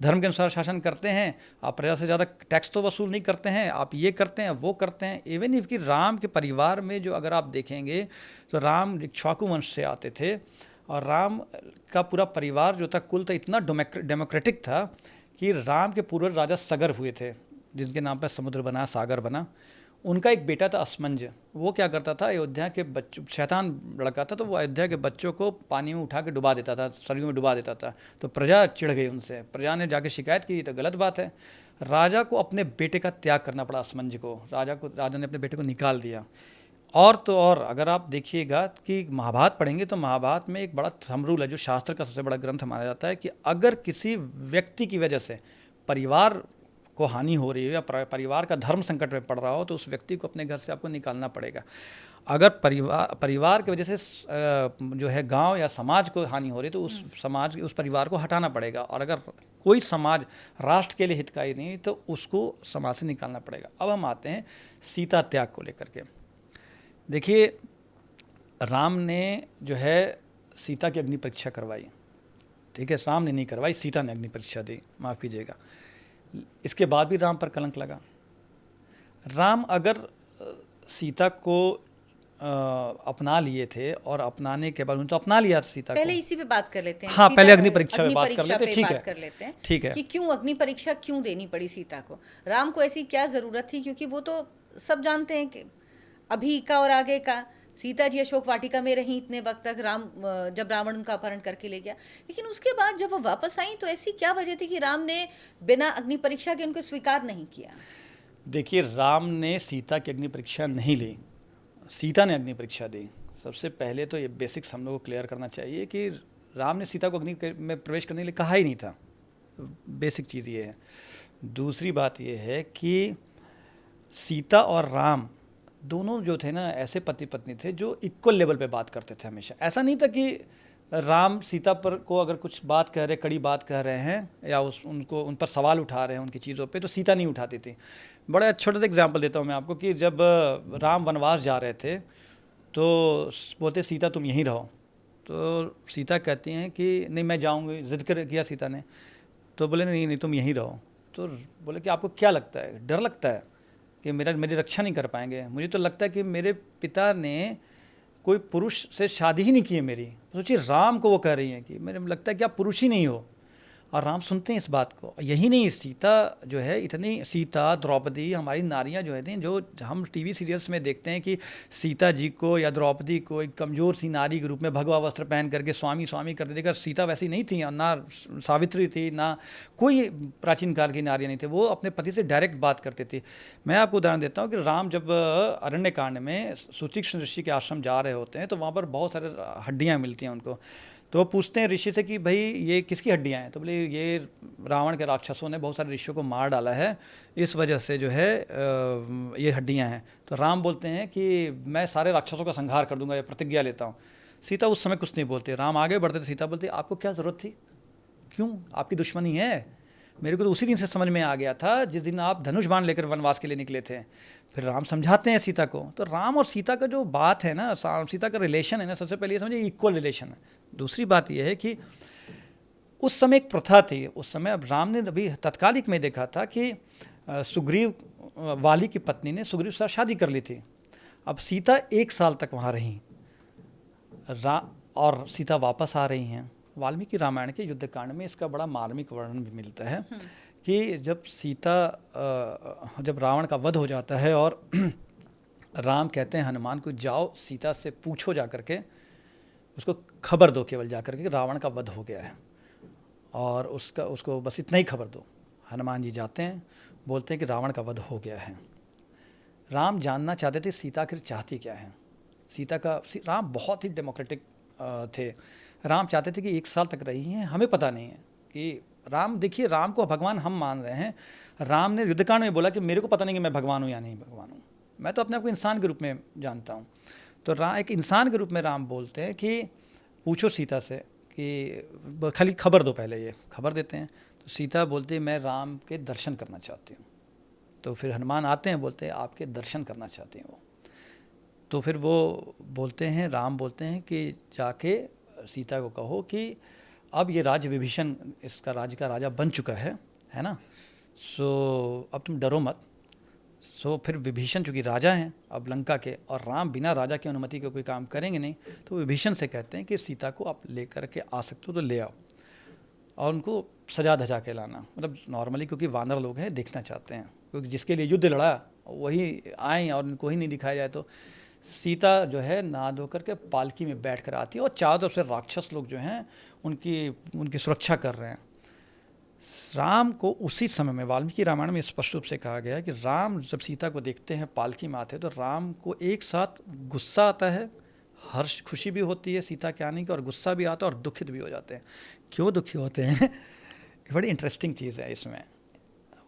धर्म के अनुसार शासन करते हैं, आप प्रजा से ज़्यादा टैक्स तो वसूल नहीं करते हैं, आप ये करते हैं, वो करते हैं। इवन इफ कि राम के परिवार में जो अगर आप देखेंगे तो राम इक्ष्वाकु वंश से आते थे और राम का पूरा परिवार जो था, कुल था, इतना डेमोक्रेटिक था कि राम के पूर्वज राजा सगर हुए थे, जिनके नाम पर समुद्र बना, सागर बना। उनका एक बेटा था असमंज। वो क्या करता था, अयोध्या के बच्चों, शैतान लड़का था, तो वो अयोध्या के बच्चों को पानी में उठा के डुबा देता था, सरयू में डुबा देता था। तो प्रजा चिढ़ गई उनसे, प्रजा ने जाके शिकायत की, तो गलत बात है। राजा को अपने बेटे का त्याग करना पड़ा असमंज को। राजा ने अपने बेटे को निकाल दिया। और तो और अगर आप देखिएगा कि महाभारत पढ़ेंगे तो महाभारत में एक बड़ा थंब रूल है, जो शास्त्र का सबसे बड़ा ग्रंथ माना जाता है, कि अगर किसी व्यक्ति की वजह से परिवार को हानि हो रही है या परिवार का धर्म संकट में पड़ रहा हो तो उस व्यक्ति को अपने घर से आपको निकालना पड़ेगा। अगर परिवार की वजह से जो है गांव या समाज को हानि हो रही है तो उस समाज, उस परिवार को हटाना पड़ेगा। और अगर कोई समाज राष्ट्र के लिए हितकारी नहीं तो उसको समाज से निकालना पड़ेगा। अब हम आते हैं सीता त्याग को लेकर के। देखिए, राम ने जो है सीता की अग्नि परीक्षा करवाई, ठीक है, राम ने नहीं करवाई, सीता ने अग्नि परीक्षा दी, माफ़ कीजिएगा। इसके बाद भी राम पर कलंक लगा। राम अगर सीता को अपना लिए थे और अपनाने के बाद उन्होंने तो अपना लिया सीता पहले को। इसी पे बात कर लेते हैं। हाँ, सीता- पहले अग्नि परीक्षा पे बात कर परीक्षा लेते पे हैं, ठीक बात है, कर लेते हैं ठीक है। कि क्यों अग्नि परीक्षा क्यों देनी पड़ी सीता को। राम को ऐसी क्या जरूरत थी, क्योंकि वो तो सब जानते हैं कि अभी का और आगे का। सीता जी अशोक वाटिका में रही इतने वक्त तक, जब रावण उनका अपहरण करके ले गया, लेकिन उसके बाद जब वो वापस आई तो ऐसी क्या वजह थी कि राम ने बिना अग्नि परीक्षा के उनको स्वीकार नहीं किया। देखिए, राम ने सीता की अग्नि परीक्षा नहीं ली, सीता ने अग्नि परीक्षा दी। सबसे पहले तो ये बेसिक्स हम लोग को क्लियर करना चाहिए कि राम ने सीता को अग्नि में प्रवेश करने के लिए कहा ही नहीं था। बेसिक चीज़ ये है। दूसरी बात ये है कि सीता और राम दोनों जो थे ना, ऐसे पति पत्नी थे जो इक्वल लेवल पे बात करते थे हमेशा। ऐसा नहीं था कि राम सीता पर को अगर कुछ बात कह रहे, कड़ी बात कह रहे हैं या उन पर सवाल उठा रहे हैं उनकी चीज़ों पे, तो सीता नहीं उठाती थी। बड़ा छोटा सा एग्जाम्पल देता हूँ मैं आपको कि जब राम वनवास जा रहे थे तो बोलते सीता तुम यहीं रहो, तो सीता कहती हैं कि नहीं मैं जाऊँगी, जिद कर किया सीता ने, तो बोले नहीं नहीं तुम यहीं रहो। तो बोले कि आपको क्या लगता है, डर लगता है कि मेरी रक्षा नहीं कर पाएंगे? मुझे तो लगता है कि मेरे पिता ने कोई पुरुष से शादी ही नहीं की है मेरी। सोचिए, राम को वो कह रही हैं कि मेरे लगता है कि आप पुरुष ही नहीं हो। और राम सुनते हैं इस बात को। यही नहीं, सीता जो है, इतनी सीता, द्रौपदी, हमारी नारियां जो है, जो हम टीवी सीरियल्स में देखते हैं कि सीता जी को या द्रौपदी को एक कमज़ोर सी नारी के रूप में भगवा वस्त्र पहन करके स्वामी स्वामी करते देखा। सीता वैसी नहीं थी, ना सावित्री थी, ना कोई प्राचीन काल की नारियाँ नहीं थी। वो अपने पति से डायरेक्ट बात करती थी। मैं आपको उदाहरण देता हूँ कि राम जब अरण्य कांड में सुतीक्ष्ण ऋषि के आश्रम जा रहे होते हैं तो वहाँ पर बहुत सारे हड्डियाँ मिलती हैं उनको। तो वो पूछते हैं ऋषि से कि भाई ये किसकी हड्डियाँ हैं? तो बोले ये रावण के राक्षसों ने बहुत सारे ऋषियों को मार डाला है, इस वजह से जो है ये हड्डियाँ हैं। तो राम बोलते हैं कि मैं सारे राक्षसों का संहार कर दूंगा, ये प्रतिज्ञा लेता हूँ। सीता उस समय कुछ नहीं बोलती, राम आगे बढ़ते थे, सीता बोलती आपको क्या ज़रूरत थी, क्यों आपकी दुश्मनी है? मेरे को तो उसी दिन से समझ में आ गया था जिस दिन आप धनुष बाण लेकर वनवास के लिए निकले थे। फिर राम समझाते हैं सीता को। तो राम और सीता का जो बात है ना, सीता का रिलेशन है ना, सबसे पहले ये समझिए इक्वल रिलेशन है। दूसरी बात यह है कि उस समय एक प्रथा थी। उस समय अब राम ने अभी तत्कालिक में देखा था कि सुग्रीव, वाली की पत्नी ने सुग्रीव से शादी कर ली थी। अब सीता 1 साल तक वहाँ रही और सीता वापस आ रही हैं। वाल्मीकि रामायण के युद्धकांड में इसका बड़ा मार्मिक वर्णन भी मिलता है कि जब जब रावण का वध हो जाता है और राम कहते हैं हनुमान को, जाओ सीता से पूछो जा करके, उसको खबर दो केवल जा करके रावण का वध हो गया है, और उसको बस इतना ही खबर दो। हनुमान जी जाते हैं, बोलते हैं कि रावण का वध हो गया है। राम जानना चाहते थे सीता आखिर चाहती क्या है। राम बहुत ही डेमोक्रेटिक थे। राम चाहते थे कि 1 साल तक रही हैं, हमें पता नहीं है कि राम, देखिए राम को भगवान हम मान रहे हैं। राम ने युद्धकांड में बोला कि मेरे को पता नहीं कि मैं भगवान हूँ या नहीं भगवान हूँ, मैं तो अपने आप को इंसान के रूप में जानता हूँ। तो एक इंसान के रूप में राम बोलते हैं कि पूछो सीता से कि खाली खबर दो, पहले ये खबर देते हैं। तो सीता बोलती है मैं राम के दर्शन करना चाहती हूँ। तो फिर हनुमान आते हैं, बोलते हैं आपके दर्शन करना चाहती हैं वो। तो फिर वो बोलते हैं, राम बोलते हैं कि जाके सीता को कहो कि अब ये राज्य विभीषण इसका राज्य का राजा बन चुका है ना, सो अब तुम डरो मत। सो फिर विभीषण चूँकि राजा हैं अब लंका के, और राम बिना राजा की अनुमति के कोई काम करेंगे नहीं, तो विभीषण से कहते हैं कि सीता को आप ले करके आ सकते हो तो ले आओ, और उनको सजा धजा के लाना। मतलब नॉर्मली क्योंकि वानर लोग हैं, देखना चाहते हैं, क्योंकि जिसके लिए युद्ध लड़ा वही आए और उनको ही नहीं दिखाया जाए। तो सीता जो है नहा धो करके पालकी में बैठ कर आती है, और चारों तरफ से राक्षस लोग जो हैं उनकी सुरक्षा कर रहे हैं। राम को उसी समय में वाल्मीकि रामायण में स्पष्ट रूप से कहा गया है कि राम जब सीता को देखते हैं पालकी में आते हैं, तो राम को एक साथ गुस्सा आता है, हर्ष खुशी भी होती है सीता के आने की, और गुस्सा भी आता है और दुखित भी हो जाते हैं। क्यों दुखी होते हैं? बड़ी इंटरेस्टिंग चीज़ है इसमें।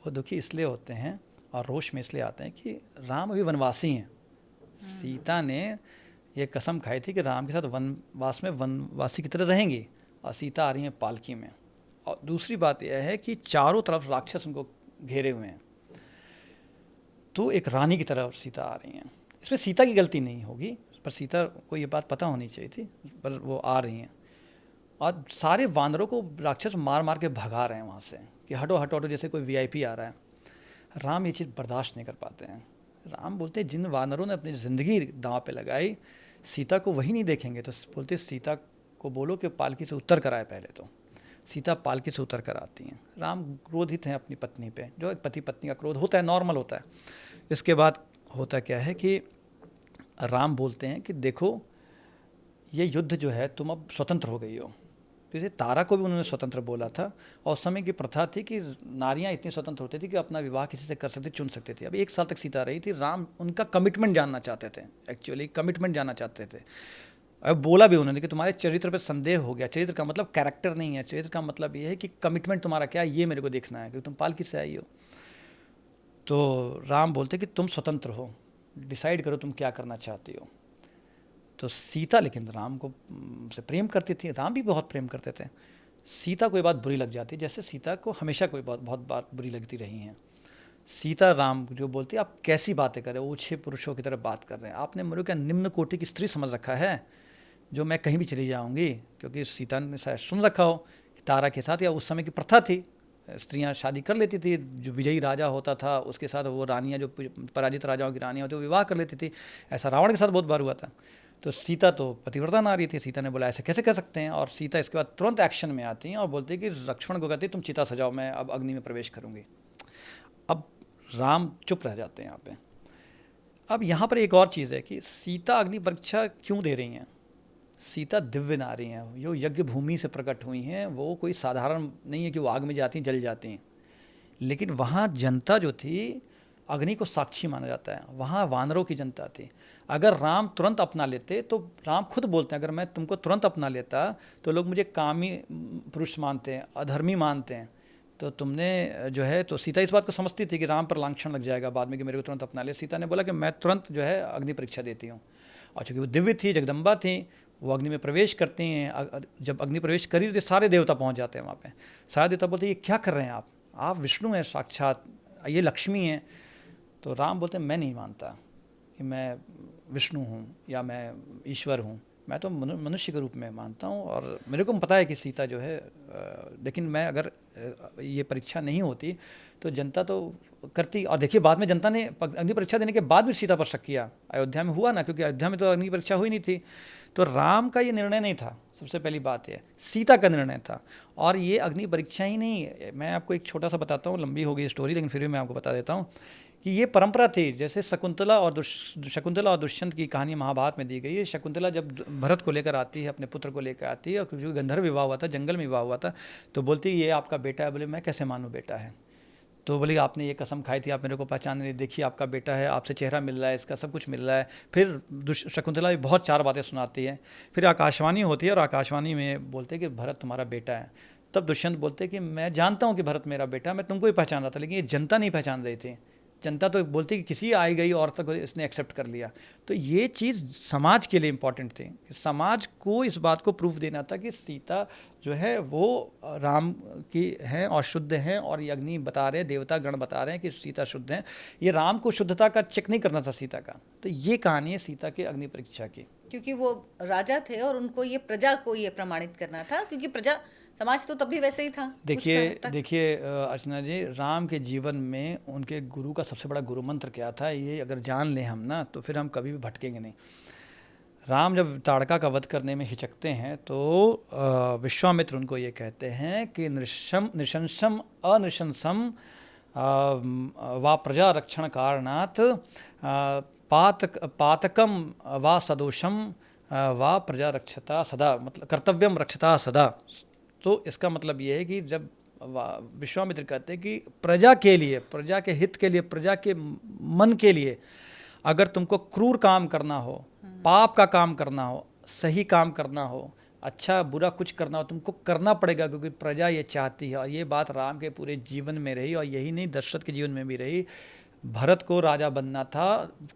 वो दुखी इसलिए होते हैं और रोष में इसलिए आते हैं कि राम अभी वनवासी हैं। सीता ने ये कसम खाई थी कि राम के साथ वनवास में वनवासी की तरह रहेंगी, और सीता आ रही हैं पालकी में। और दूसरी बात यह है कि चारों तरफ राक्षस उनको घेरे हुए हैं, तो एक रानी की तरह सीता आ रही हैं। इसमें सीता की गलती नहीं होगी, पर सीता को ये बात पता होनी चाहिए थी, पर वो आ रही हैं। और सारे वानरों को राक्षस मार मार के भगा रहे हैं वहाँ से कि हटो हटो हटो, जैसे कोई वीआईपी आ रहा है। राम ये चीज़ बर्दाश्त नहीं कर पाते हैं। राम बोलते जिन वानरों ने अपनी ज़िंदगी दांव पे लगाई, सीता को वही नहीं देखेंगे। तो बोलते सीता को बोलो कि पालकी से उतर कर आए। पहले तो सीता पालकी से उतर कर आती हैं। राम क्रोधित हैं अपनी पत्नी पे, जो एक पति पत्नी का क्रोध होता है, नॉर्मल होता है। इसके बाद होता क्या है कि राम बोलते हैं कि देखो ये युद्ध जो है, तुम अब स्वतंत्र हो गई हो। जैसे तारा को भी उन्होंने स्वतंत्र बोला था, और उस समय की प्रथा थी कि नारियां इतनी स्वतंत्र होती थी कि अपना विवाह किसी से कर सकती, चुन सकती थी। अब 1 साल तक सीता रही थी। राम उनका कमिटमेंट जानना चाहते थे, एक्चुअली कमिटमेंट जानना चाहते थे। अब बोला भी उन्होंने कि तुम्हारे चरित्र पर संदेह हो गया। चरित्र का मतलब कैरेक्टर नहीं है, चरित्र का मतलब ये है कि कमिटमेंट तुम्हारा क्या है, ये मेरे को देखना है, क्योंकि तुम पालकी से आई हो। तो राम बोलते कि तुम स्वतंत्र हो, डिसाइड करो तुम क्या करना चाहती हो। तो सीता लेकिन राम को से प्रेम करती थी, राम भी बहुत प्रेम करते थे। सीता को ये बात बुरी लग जाती, जैसे सीता को हमेशा कोई बहुत बात बुरी लगती रही हैं। सीता राम जो बोलती है, आप कैसी बातें कर रहे हो, ऊँचे पुरुषों की तरह बात कर रहे हैं, आपने मेरे को क्या निम्न कोटि की स्त्री समझ रखा है जो मैं कहीं भी चली जाऊंगी। क्योंकि सीता ने शायद सुन रखा हो कि तारा के साथ, या उस समय की प्रथा थी, स्त्रियां शादी कर लेती थी। जो विजयी राजा होता था उसके साथ वो रानियां, जो पराजित राजाओं की रानियां होती वो विवाह कर लेती थी। ऐसा रावण के साथ बहुत बार हुआ था। तो सीता तो पतिव्रता नारी थी। सीता ने बोला ऐसे कैसे कर सकते हैं, और सीता इसके बाद तुरंत एक्शन में आती हैं और बोलती है कि लक्ष्मण को कहती तुम चिता सजाओ, मैं अब अग्नि में प्रवेश करूंगी। अब राम चुप रह जाते हैं यहाँ पे। अब यहाँ पर एक और चीज़ है कि सीता अग्नि परीक्षा क्यों दे रही हैं। सीता दिव्य नारी हैं, जो यज्ञ भूमि से प्रकट हुई हैं, वो कोई साधारण नहीं है कि वो आग में जाती जल जाती हैं। लेकिन वहाँ जनता जो थी, अग्नि को साक्षी माना जाता है, वहाँ वानरों की जनता थी। अगर राम तुरंत अपना लेते, तो राम खुद बोलते हैं अगर मैं तुमको तुरंत अपना लेता तो लोग मुझे कामी पुरुष मानते हैं, अधर्मी मानते हैं। तो तुमने जो है, तो सीता इस बात को समझती थी कि राम पर लांछन लग जाएगा बाद में कि मेरे को तुरंत अपना ले। सीता ने बोला कि मैं तुरंत जो है अग्नि परीक्षा देती हूँ। और चूँकि वो दिव्य थी, जगदम्बा थी, वो अग्नि में प्रवेश करती हैं। जब अग्नि प्रवेश करी तो सारे देवता पहुँच जाते हैं वहाँ पे। सारे देवता बोलते हैं ये क्या कर रहे हैं आप विष्णु हैं साक्षात, ये लक्ष्मी हैं। तो राम बोलते हैं मैं नहीं मानता कि मैं विष्णु हूँ या मैं ईश्वर हूँ, मैं तो मनुष्य के रूप में मानता हूँ। और मेरे को पता है कि सीता जो है, लेकिन मैं अगर ये परीक्षा नहीं होती तो जनता तो करती। और देखिए बाद में जनता ने अग्नि परीक्षा देने के बाद भी सीता पर शक किया। अयोध्या में हुआ ना, क्योंकि अयोध्या में तो अग्नि परीक्षा हुई नहीं थी। तो राम का ये निर्णय नहीं था, सबसे पहली बात है सीता का निर्णय था। और ये अग्नि परीक्षा ही नहीं, मैं आपको एक छोटा सा बताता हूँ, लंबी हो गई स्टोरी लेकिन फिर भी मैं आपको बता देता हूँ कि ये परंपरा थी। जैसे शकुंतला और दुष्यंत की कहानी महाभारत में दी गई है। शकुंतला जब भरत को लेकर आती है, अपने पुत्र को लेकर आती है, और क्योंकि गंधर्व विवाह हुआ था, जंगल में विवाह हुआ था, तो बोलती है ये आपका बेटा है। बोले मैं कैसे मानूँ बेटा है। तो बोले आपने ये कसम खाई थी, आप मेरे को पहचान नहीं, देखिए आपका बेटा है, आपसे चेहरा मिल रहा है, इसका सब कुछ मिल रहा है। फिर शकुंतला भी बहुत 4 बातें सुनाती है। फिर आकाशवाणी होती है और आकाशवाणी में बोलते हैं कि भरत तुम्हारा बेटा है। तब दुष्यंत बोलते हैं कि मैं जानता हूँ कि भरत मेरा बेटा है, मैं तुमको ही पहचान रहा था, लेकिन ये जनता नहीं पहचान रही थी। जनता तो बोलती कि किसी आई गई औरत को इसने एक्सेप्ट कर लिया। तो ये चीज़ समाज के लिए इम्पॉर्टेंट थी कि समाज को इस बात को प्रूफ देना था कि सीता जो है वो राम की हैं और शुद्ध हैं, और ये अग्नि बता रहे हैं, देवता गण बता रहे हैं कि सीता शुद्ध हैं। ये राम को शुद्धता का चेक नहीं करना था सीता का। तो ये कहानी है सीता के अग्नि परीक्षा की। क्योंकि वो राजा थे और उनको ये प्रजा को ये प्रमाणित करना था, क्योंकि प्रजा समाज तो तब भी वैसे ही था। देखिए अर्चना जी, राम के जीवन में उनके गुरु का सबसे बड़ा गुरु मंत्र क्या था, ये अगर जान लें हम ना, तो फिर हम कभी भी भटकेंगे नहीं। राम जब ताड़का का वध करने में हिचकते हैं तो विश्वामित्र उनको ये कहते हैं कि नृशंसम अनृशंसम वा प्रजा रक्षण कारणात् पातकम वा सदोषम वा प्रजा रक्षता सदा, मतलब कर्तव्यम रक्षता सदा। तो इसका मतलब ये है कि जब विश्वामित्र कहते हैं कि प्रजा के लिए, प्रजा के हित के लिए, प्रजा के मन के लिए अगर तुमको क्रूर काम करना हो, पाप का काम करना हो, सही काम करना हो, अच्छा बुरा कुछ करना हो, तुमको करना पड़ेगा, क्योंकि प्रजा ये चाहती है। और ये बात राम के पूरे जीवन में रही, और यही नहीं दशरथ के जीवन में भी रही। भरत को राजा बनना था,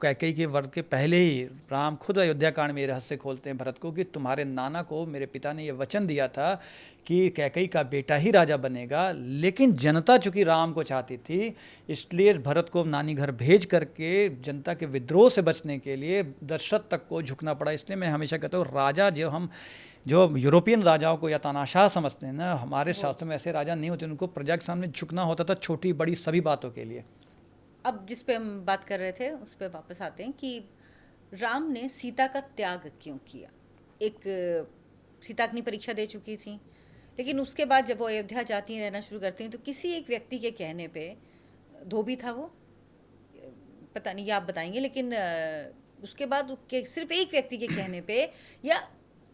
कैकेयी के वध के पहले ही राम खुद अयोध्या कांड में ये रहस्य खोलते हैं भरत को कि तुम्हारे नाना को मेरे पिता ने ये वचन दिया था कि कैकेयी का बेटा ही राजा बनेगा। लेकिन जनता चूंकि राम को चाहती थी, इसलिए भरत को नानी घर भेज करके जनता के विद्रोह से बचने के लिए दशरथ तक को झुकना पड़ा। इसलिए मैं हमेशा कहता हूँ, राजा जो यूरोपियन राजाओं को या तानाशाह समझते हैं ना, हमारे शास्त्र में ऐसे राजा नहीं होते। उनको प्रजा के सामने झुकना होता था, छोटी बड़ी सभी बातों के लिए। अब जिस पे हम बात कर रहे थे उस पे वापस आते हैं कि राम ने सीता का त्याग क्यों किया। एक सीता अग्नि परीक्षा दे चुकी थी, लेकिन उसके बाद जब वो अयोध्या जाती हैं, रहना शुरू करती हैं, तो किसी एक व्यक्ति के कहने पे, धोबी था वो, पता नहीं, ये आप बताएंगे, लेकिन उसके बाद सिर्फ एक व्यक्ति के कहने पे, या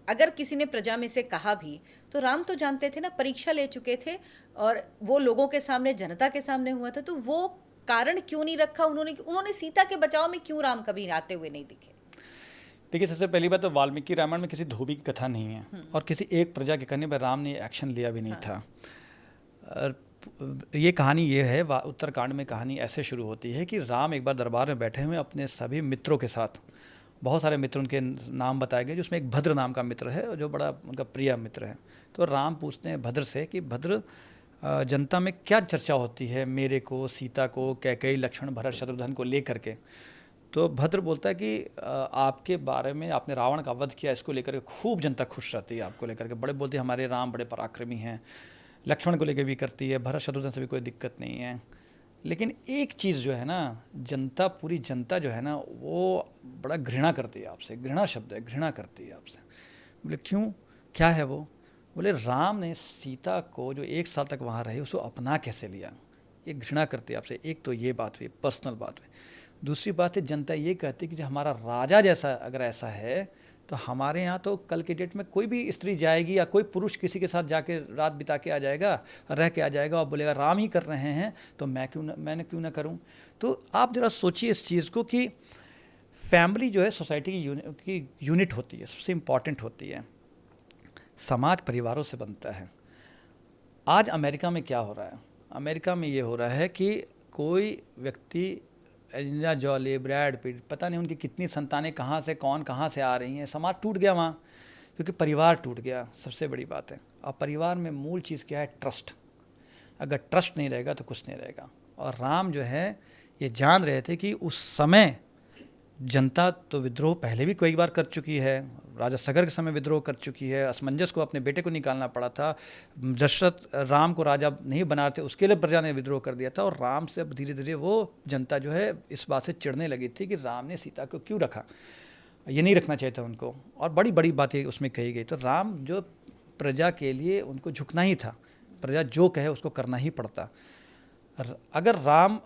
अगर किसी ने प्रजा में से कहा भी, तो राम तो जानते थे ना, परीक्षा ले चुके थे और वो लोगों के सामने, जनता के सामने हुआ था, तो वो कारण क्यों नहीं रखा उन्होंने सीता के बचाव में क्यों राम कभी आते हुए नहीं दिखे। देखिए, सबसे पहली बात तो वाल्मीकि रामायण में किसी धोबी की कथा नहीं है और किसी एक प्रजा के कहने पर राम ने एक्शन लिया भी नहीं था। ये कहानी ये है, उत्तरकांड में कहानी ऐसे शुरू होती है कि राम एक बार दरबार में बैठे हुए अपने सभी मित्रों के साथ, बहुत सारे मित्र उनके नाम बताए गए, जिसमें एक भद्र नाम का मित्र है जो बड़ा उनका प्रिय मित्र है। तो राम पूछते हैं भद्र से कि भद्र, जनता में क्या चर्चा होती है मेरे को, सीता को, कैकेयी, लक्ष्मण, भरत, शत्रुघ्न को लेकर के। तो भद्र बोलता है कि आपके बारे में, आपने रावण का वध किया, इसको लेकर के खूब जनता खुश रहती है आपको लेकर के, बड़े बोलते हैं हमारे राम बड़े पराक्रमी हैं, लक्ष्मण को लेकर भी करती है, भरत शत्रुघ्न से भी कोई दिक्कत नहीं है। लेकिन एक चीज़ जो है ना, जनता, पूरी जनता जो है ना, वो बड़ा घृणा करती है आपसे, घृणा शब्द है, घृणा करती है आपसे। बोले क्यों, क्या है वो? बोले राम ने सीता को जो 1 साल तक वहाँ रहे उसको अपना कैसे लिया, ये घृणा करती है आपसे। एक तो ये बात हुई, पर्सनल बात हुई। दूसरी बात है, जनता ये कहती है कि जो हमारा राजा जैसा अगर ऐसा है तो हमारे यहाँ तो कल के डेट में कोई भी स्त्री जाएगी या कोई पुरुष किसी के साथ जाके रात बिता के आ जाएगा, रह के आ जाएगा और बोलेगा राम ही कर रहे हैं तो मैंने क्यों ना करूँ। तो आप ज़रा सोचिए इस चीज़ को कि फैमिली जो है सोसाइटी की यूनिट होती है, सबसे इम्पॉर्टेंट होती है। समाज परिवारों से बनता है। आज अमेरिका में क्या हो रहा है? अमेरिका में ये हो रहा है कि कोई व्यक्ति, एंजेलिना जॉली, ब्रैड पिट, पता नहीं उनकी कितनी संतानें कहाँ से, कौन कहाँ से आ रही हैं, समाज टूट गया वहाँ, क्योंकि परिवार टूट गया। सबसे बड़ी बात है। अब परिवार में मूल चीज़ क्या है? ट्रस्ट। अगर ट्रस्ट नहीं रहेगा तो कुछ नहीं रहेगा। और राम जो है ये जान रहे थे कि उस समय जनता तो विद्रोह पहले भी कई बार कर चुकी है, राजा सगर के समय विद्रोह कर चुकी है, असमंजस को अपने बेटे को निकालना पड़ा था, दशरथ राम को राजा नहीं बना रहे थे, उसके लिए प्रजा ने विद्रोह कर दिया था। और राम से अब धीरे धीरे वो जनता जो है इस बात से चिढ़ने लगी थी कि राम ने सीता को क्यों रखा, ये नहीं रखना चाहिए था उनको। और बड़ी बड़ी बातें उसमें कही गई। तो राम जो प्रजा के लिए उनको झुकना ही था, प्रजा जो कहे उसको करना ही पड़ता। अगर राम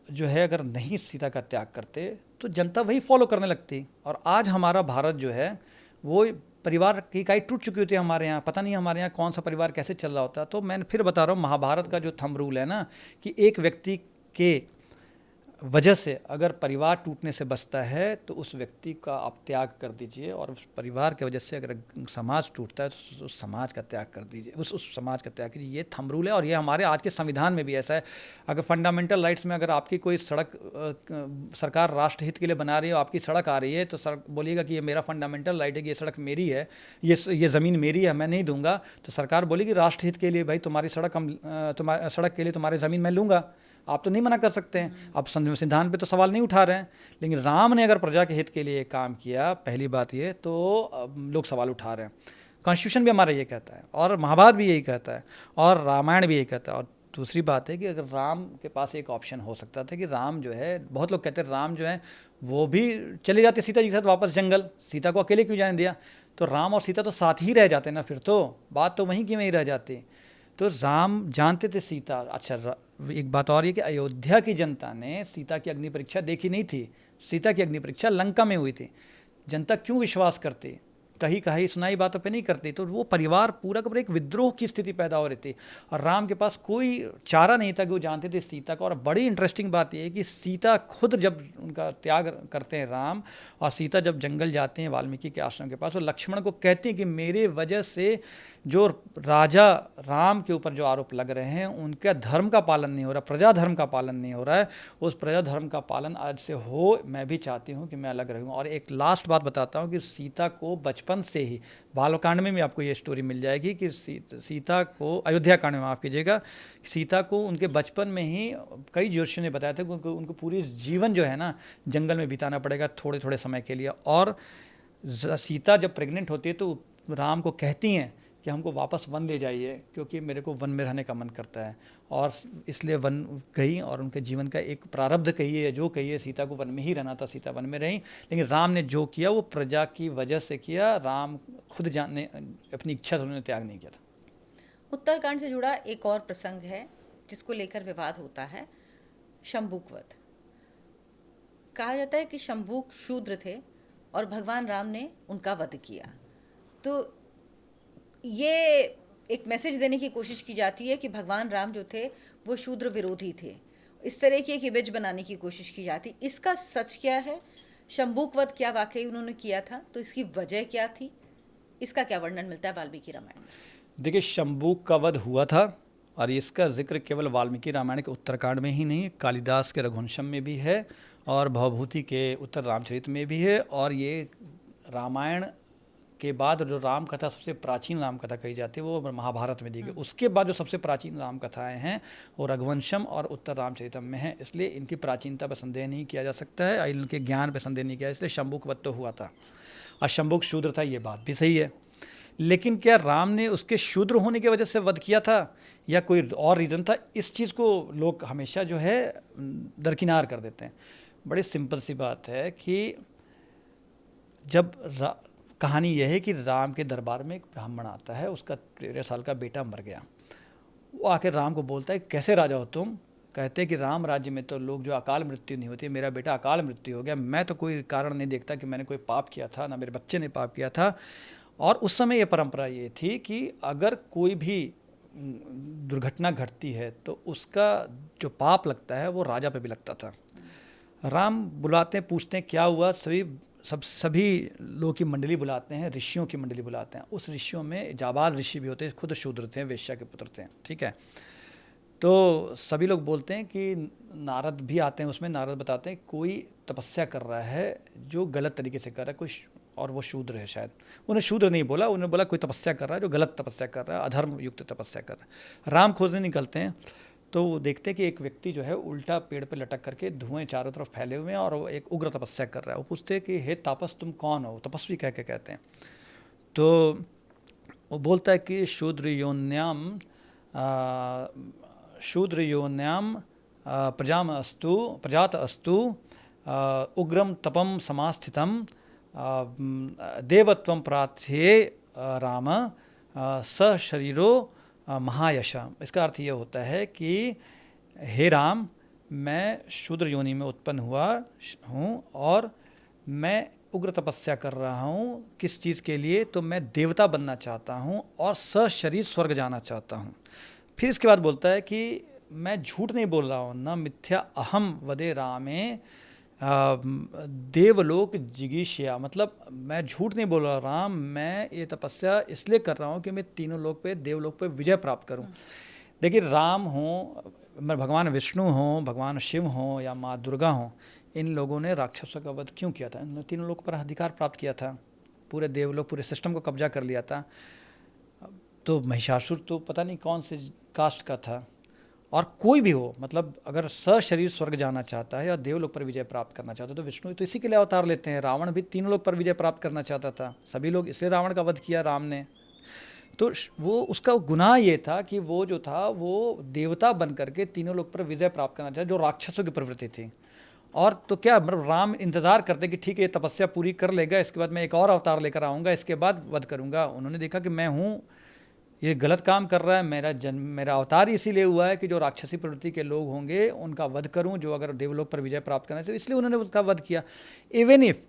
जो है अगर नहीं सीता का त्याग करते तो जनता वही फॉलो करने लगती। और आज हमारा भारत जो है वो परिवार की इकाई टूट चुकी होती है हमारे यहाँ। पता नहीं हमारे यहाँ कौन सा परिवार कैसे चल रहा होता। तो मैं फिर बता रहा हूँ, महाभारत का जो थंब रूल है ना, कि एक व्यक्ति के वजह से अगर परिवार टूटने से बचता है तो उस व्यक्ति का आप त्याग कर दीजिए, और उस परिवार की वजह से अगर समाज टूटता है तो उस समाज का त्याग कर दीजिए, उस समाज का त्याग कीजिए। ये थंब रूल है और ये हमारे आज के संविधान में भी ऐसा है। अगर फंडामेंटल राइट्स में अगर आपकी कोई सड़क सरकार राष्ट्रहित के लिए बना रही है और आपकी सड़क आ रही है तो सर बोलिएगा कि ये मेरा फंडामेंटल राइट है कि ये सड़क मेरी है, ये ज़मीन मेरी है, मैं नहीं दूंगा। तो सरकार बोलेगी राष्ट्रहित के लिए भाई तुम्हारी सड़क तुम्हारी सड़क के लिए तुम्हारी ज़मीन मैं लूँगा। आप तो नहीं मना कर सकते हैं। आप संविधान पे तो सवाल नहीं उठा रहे हैं। लेकिन राम ने अगर प्रजा के हित के लिए काम किया, पहली बात ये, तो लोग सवाल उठा रहे हैं। कॉन्स्टिट्यूशन भी हमारा ये कहता है और महाभारत भी यही कहता है और रामायण भी यही कहता है। और दूसरी बात है कि अगर राम के पास एक ऑप्शन हो सकता था कि राम जो है, बहुत लोग कहते हैं राम जो है वो भी चले जाते सीता जी के साथ वापस जंगल, सीता को अकेले क्यों जाने दिया? तो राम और सीता तो साथ ही रह जाते ना, फिर तो बात तो वहीं की वहीं रह जाती। तो राम जानते थे सीता। अच्छा, एक बात और ये कि अयोध्या की जनता ने सीता की अग्नि परीक्षा देखी नहीं थी। सीता की अग्नि परीक्षा लंका में हुई थी। जनता क्यों विश्वास करती? कहीं कहीं सुनाई बातों पे नहीं करती। तो वो परिवार पूरा का पूरा एक विद्रोह की स्थिति पैदा हो रही थी और राम के पास कोई चारा नहीं था कि वो जानते थे सीता का। और बड़ी इंटरेस्टिंग बात यह है कि सीता खुद जब उनका त्याग करते हैं राम, और सीता जब जंगल जाते हैं वाल्मीकि के आश्रम के पास, वो लक्ष्मण को कहते हैं कि मेरे वजह से जो राजा राम के ऊपर जो आरोप लग रहे हैं उनका धर्म का पालन नहीं हो रहा, प्रजा धर्म का पालन नहीं हो रहा है। उस प्रजा धर्म का पालन आज से हो, मैं भी चाहती हूँ कि मैं अलग रहूँ। और एक लास्ट बात बताता हूँ कि सीता को बचपन से ही, बालकांड में भी आपको ये स्टोरी मिल जाएगी कि सीता को, अयोध्या कांड में माफ़ कीजिएगा, सीता को उनके बचपन में ही कई ज्योतिषियों ने बताया था कि उनको पूरी जीवन जो है ना जंगल में बिताना पड़ेगा थोड़े थोड़े समय के लिए। और सीता जब प्रेग्नेंट होती है तो राम को कहती हैं कि हमको वापस वन ले जाइए, क्योंकि मेरे को वन में रहने का मन करता है। और इसलिए वन गई, और उनके जीवन का एक प्रारब्ध कहिए, जो कहिए, सीता को वन में ही रहना था, सीता वन में रही। लेकिन राम ने जो किया वो प्रजा की वजह से किया, राम खुद जानने अपनी इच्छा से उन्होंने त्याग नहीं किया था। उत्तरकांड से जुड़ा एक और प्रसंग है जिसको लेकर विवाद होता है, शंभूक वध। कहा जाता है कि शंभूक शूद्र थे और भगवान राम ने उनका वध किया। तो ये एक मैसेज देने की कोशिश की जाती है कि भगवान राम जो थे वो शूद्र विरोधी थे। इस तरह की एक इमेज बनाने की कोशिश की जाती। इसका सच क्या है? शंभूक वध क्या वाकई उन्होंने किया था? तो इसकी वजह क्या थी? इसका क्या वर्णन मिलता है वाल्मीकि रामायण में? देखिए, शंभूक का वध हुआ था, और इसका जिक्र केवल वाल्मीकि रामायण के उत्तरकांड में ही नहीं, कालिदास के रघुवंशम में भी है, और भवभूति के उत्तर रामचरित में भी है। और ये रामायण के बाद जो राम कथा सबसे प्राचीन राम कथा कही जाती है वो महाभारत में दी गई। उसके बाद जो सबसे प्राचीन राम कथाएं हैं वो रघुवंशम और उत्तर रामचरितम में हैं। इसलिए इनकी प्राचीनता पर संदेह नहीं किया जा सकता है, इनके ज्ञान पर संदेह नहीं किया, इसलिए शंभूक वध तो हुआ था। और शंभूक शूद्र था, ये बात भी सही है। लेकिन क्या राम ने उसके शूद्र होने की वजह से वध किया था, या कोई और रीज़न था? इस चीज़ को लोग हमेशा जो है दरकिनार कर देते हैं। बड़ी सिंपल सी बात है कि जब कहानी यह है कि राम के दरबार में एक ब्राह्मण आता है, उसका 13 साल का बेटा मर गया। वो आकर राम को बोलता है, कैसे राजा हो तुम? कहते हैं कि राम राज्य में तो लोग जो अकाल मृत्यु नहीं होती, मेरा बेटा अकाल मृत्यु हो गया। मैं तो कोई कारण नहीं देखता कि मैंने कोई पाप किया था, ना मेरे बच्चे ने पाप किया था। और उस समय ये परंपरा ये थी कि अगर कोई भी दुर्घटना घटती है तो उसका जो पाप लगता है वो राजा पे भी लगता था। राम बुलाते हैं, पूछते हैं क्या हुआ, सभी लोगों की मंडली बुलाते हैं, ऋषियों की मंडली बुलाते हैं। उस ऋषियों में जाबाल ऋषि भी होते हैं, खुद शूद्र थे, वेश्या के पुत्र थे, ठीक है। तो सभी लोग बोलते हैं कि नारद भी आते हैं उसमें। नारद बताते हैं कोई तपस्या कर रहा है जो गलत तरीके से कर रहा है, कोई, और वो शूद्र है शायद। उन्हें शूद्र नहीं बोला, उन्होंने बोला कोई तपस्या कर रहा है जो गलत तपस्या कर रहा है, अधर्म युक्त तपस्या कर रहा है। राम खोजने निकलते हैं तो वो देखते हैं कि एक व्यक्ति जो है उल्टा पेड़ पे लटक करके धुएं चारों तरफ फैले हुए हैं, और वो एक उग्र तपस्या कर रहा है। वो पूछते हैं कि हे तापस तुम कौन हो? तपस्वी कह के कहते हैं। तो वो बोलता है कि शूद्र योन्याम प्रजात अस्तु उग्रम तपम समास्थितम देवत्वं प्रार्थ्ये राम स शरीरो महायश। इसका अर्थ ये होता है कि हे राम, मैं शूद्र योनि में उत्पन्न हुआ हूँ और मैं उग्र तपस्या कर रहा हूँ। किस चीज़ के लिए? तो मैं देवता बनना चाहता हूँ और सशरीर स्वर्ग जाना चाहता हूँ। फिर इसके बाद बोलता है कि मैं झूठ नहीं बोल रहा हूँ, न मिथ्या अहम वदे रामे देवलोक जिगीषया। मतलब मैं झूठ नहीं बोल रहा राम, मैं ये तपस्या इसलिए कर रहा हूँ कि मैं तीनों लोक पे, देवलोक पे विजय प्राप्त करूँ। देखिए, राम हो, भगवान विष्णु हो, भगवान शिव हो, या माँ दुर्गा हो, इन लोगों ने राक्षसों का वध क्यों किया था? इन्होंने तीनों लोक पर अधिकार प्राप्त किया था, पूरे देवलोक, पूरे सिस्टम को कब्जा कर लिया था। तो महिषासुर तो पता नहीं कौन से कास्ट का था, और कोई भी हो, मतलब अगर सशरीर स्वर्ग जाना चाहता है या देवलोक पर विजय प्राप्त करना चाहता है तो विष्णु तो इसी के लिए अवतार लेते हैं। रावण भी तीनों लोक पर विजय प्राप्त करना चाहता था, सभी लोग, इसलिए रावण का वध किया राम ने। तो वो उसका गुनाह ये था कि वो जो था वो देवता बन करके तीनों लोक पर विजय प्राप्त करना चाहता, जो राक्षसों की प्रवृत्ति थी। और तो क्या, मतलब राम इंतजार करते कि ठीक है, ये तपस्या पूरी कर लेगा, इसके बाद मैं एक और अवतार लेकर आऊँगा, इसके बाद वध करूँगा। उन्होंने देखा कि मैं हूँ, ये गलत काम कर रहा है, मेरा अवतार इसीलिए हुआ है कि जो राक्षसी प्रवृत्ति के लोग होंगे उनका वध करूं, जो अगर देवलोक पर विजय प्राप्त करना चाहिए, इसलिए उन्होंने उसका वध किया। इवन इफ,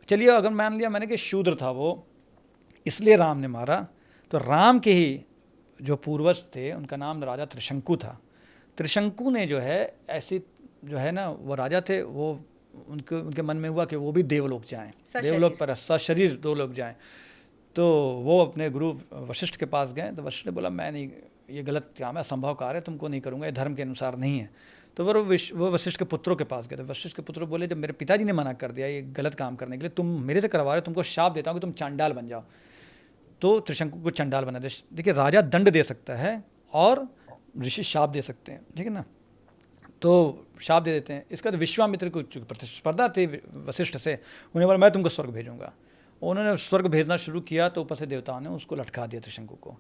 चलिए अगर मान लिया मैंने कि शूद्र था वो, इसलिए राम ने मारा, तो राम के ही जो पूर्वज थे उनका नाम राजा त्रिशंकु था। त्रिशंकु ने जो है ऐसी, जो है ना, वो राजा थे, वो उनके मन में हुआ कि वो भी देवलोक जाएँ, देवलोक पर सशरीर दो लोग जाएँ। तो वो अपने गुरु वशिष्ठ के पास गए, तो वशिष्ठ ने बोला मैं नहीं, ये गलत काम है, असंभव कार्य है, तुमको नहीं करूँगा, ये धर्म के अनुसार नहीं है। तो वो वशिष्ठ के पुत्रों के पास गए। तो वशिष्ठ के पुत्र बोले जब मेरे पिताजी ने मना कर दिया ये गलत काम करने के लिए, तुम मेरे से करवा रहे हो, तुमको शाप देता हूँ कि तुम चांडाल बन जाओ। तो त्रिशंकु को चंडाल बना दे। देखिए, राजा दंड दे सकता है और ऋषि शाप दे सकते हैं, ठीक है ना। तो शाप दे देते हैं। इसका तो विश्वामित्र को प्रतिस्पर्धा थी वशिष्ठ से, उन्हें बोला मैं तुमको स्वर्ग भेजूँगा। उन्होंने स्वर्ग भेजना शुरू किया तो ऊपर से देवताओं ने उसको लटका दिया त्रिशंकु को।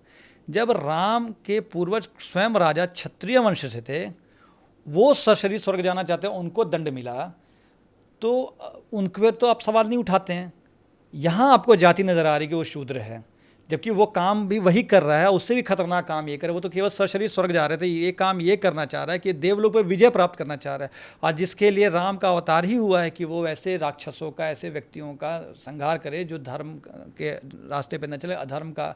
जब राम के पूर्वज स्वयं राजा क्षत्रिय वंश से थे, वो सशरीर स्वर्ग जाना चाहते हैं, उनको दंड मिला, तो उनके पर तो आप सवाल नहीं उठाते हैं। यहाँ आपको जाति नज़र आ रही है कि वो शूद्र है, जबकि वो काम भी वही कर रहा है, उससे भी खतरनाक काम ये करे। वो तो केवल सशरीर स्वर्ग जा रहे थे, ये काम ये करना चाह रहा है कि देवलोक पर विजय प्राप्त करना चाह रहा है। और जिसके लिए राम का अवतार ही हुआ है कि वो ऐसे राक्षसों का, ऐसे व्यक्तियों का संहार करे जो धर्म के रास्ते पर न चले, अधर्म का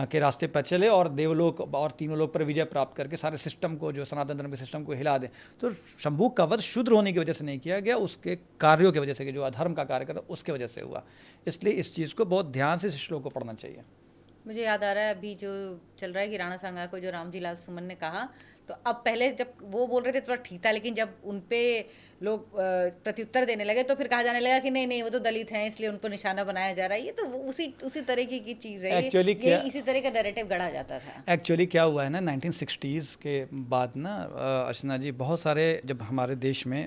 के रास्ते पर चले, और देवलोक और तीनों लोक पर विजय प्राप्त करके सारे सिस्टम को, जो सनातन धर्म के सिस्टम को हिला दे। तो शंभू का वध शूद्र होने की वजह से नहीं किया गया, उसके कार्यों की वजह से, कि जो अधर्म का कार्य करता उसके वजह से हुआ। इसलिए इस चीज़ को बहुत ध्यान से इस श्लोक को पढ़ना चाहिए। मुझे याद आ रहा है अभी जो चल रहा है कि राणा सांगा को जो रामजी लाल सुमन ने कहा, तो अब पहले जब वो बोल रहे थे थोड़ा ठीक था, लेकिन जब उन पे लोग प्रत्युत्तर देने लगे तो फिर कहा जाने लगा कि नहीं नहीं वो तो दलित हैं इसलिए उनको निशाना बनाया जा रहा है। ये तो उसी तरीके की चीज़ है, ये इसी तरह का नैरेटिव गढ़ा जाता था। एक्चुअली क्या हुआ है ना, 1960s के बाद ना अर्चना जी, बहुत सारे, जब हमारे देश में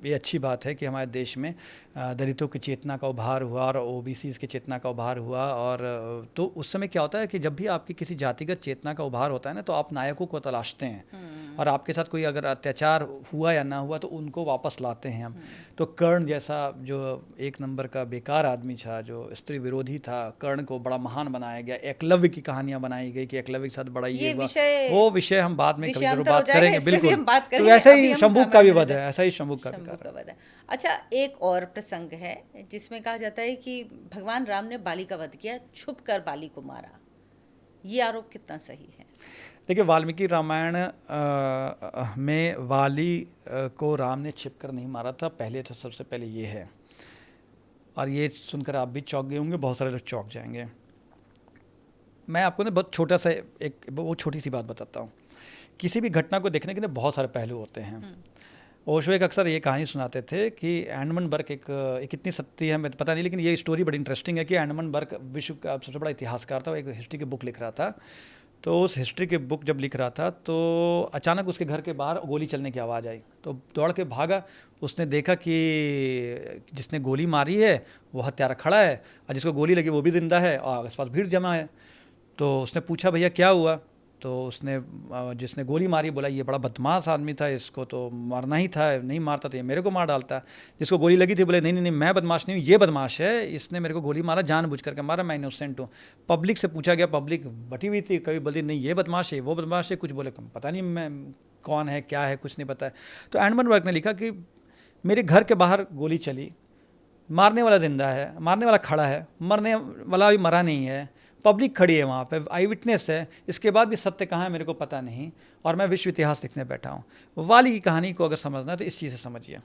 ये अच्छी बात है कि हमारे देश में दलितों की चेतना का उभार हुआ और ओबीसीज की चेतना का उभार हुआ। और तो उस समय क्या होता है कि जब भी आपकी किसी जातिगत चेतना का उभार होता है ना, तो आप नायकों को तलाशते हैं, और आपके साथ कोई अगर अत्याचार हुआ या ना हुआ तो उनको वापस लाते हैं हम। तो कर्ण जैसा जो एक नंबर का बेकार आदमी था, जो स्त्री विरोधी था, कर्ण को बड़ा महान बनाया गया। एकलव्य की कहानियां बनाई गई कि एकलव्य के साथ बड़ा ये हुआ, वो विषय हम बाद में कभी जरूर बात करेंगे। बिल्कुल, तो ऐसा ही शंभुक का भी वध है, ऐसा ही शंभुक का वध है। अच्छा, एक और प्रसंग है जिसमें कहा जाता है कि भगवान राम ने बाली का वध किया, छुप कर बाली को मारा। ये आरोप कितना सही है? देखिए, वाल्मीकि रामायण में वाली को राम ने छिपकर नहीं मारा था, पहले तो सबसे पहले ये है। और ये सुनकर आप भी चौंक गए होंगे, बहुत सारे लोग चौंक जाएंगे। मैं आपको ना बहुत छोटा सा एक वो छोटी सी बात बताता हूँ। किसी भी घटना को देखने के लिए बहुत सारे पहलू होते हैं। ओशो एक अक्सर ये कहानी सुनाते थे कि एडमंड बर्क, एक इतनी सत्य है मैं पता नहीं, लेकिन ये स्टोरी बड़ी इंटरेस्टिंग है कि एडमंड बर्क विश्व का सबसे बड़ा इतिहासकार था, वो एक हिस्ट्री की बुक लिख रहा था। तो उस हिस्ट्री की बुक जब लिख रहा था तो अचानक उसके घर के बाहर गोली चलने की आवाज़ आई, तो दौड़ के भागा। उसने देखा कि जिसने गोली मारी है वो हत्यारा खड़ा है, और जिसको गोली लगी वो भी ज़िंदा है, और आस पास भीड़ जमा है। तो उसने पूछा भैया क्या हुआ, तो उसने जिसने गोली मारी बोला ये बड़ा बदमाश आदमी था, इसको तो मारना ही था, नहीं मारता तो ये मेरे को मार डालता। जिसको गोली लगी थी बोले नहीं नहीं नहीं मैं बदमाश नहीं हूँ, ये बदमाश है, इसने मेरे को गोली मारा, जानबूझ करके मारा, मैं इनोसेंट हूँ। पब्लिक से पूछा गया, पब्लिक बटी हुई थी, कभी बोलती नहीं ये बदमाश है, वो बदमाश है, कुछ बोले पता नहीं मैं कौन है क्या है कुछ नहीं पता है। तो एडमंड बर्क ने लिखा कि मेरे घर के बाहर गोली चली, मारने वाला जिंदा है, मारने वाला खड़ा है, मरने वाला भी मरा नहीं है, पब्लिक खड़ी है वहाँ पे, आई विटनेस है, इसके बाद भी सत्य कहाँ है मेरे को पता नहीं, और मैं विश्व इतिहास लिखने बैठा हूँ। वाली की कहानी को अगर समझना है तो इस चीज़ से समझिए।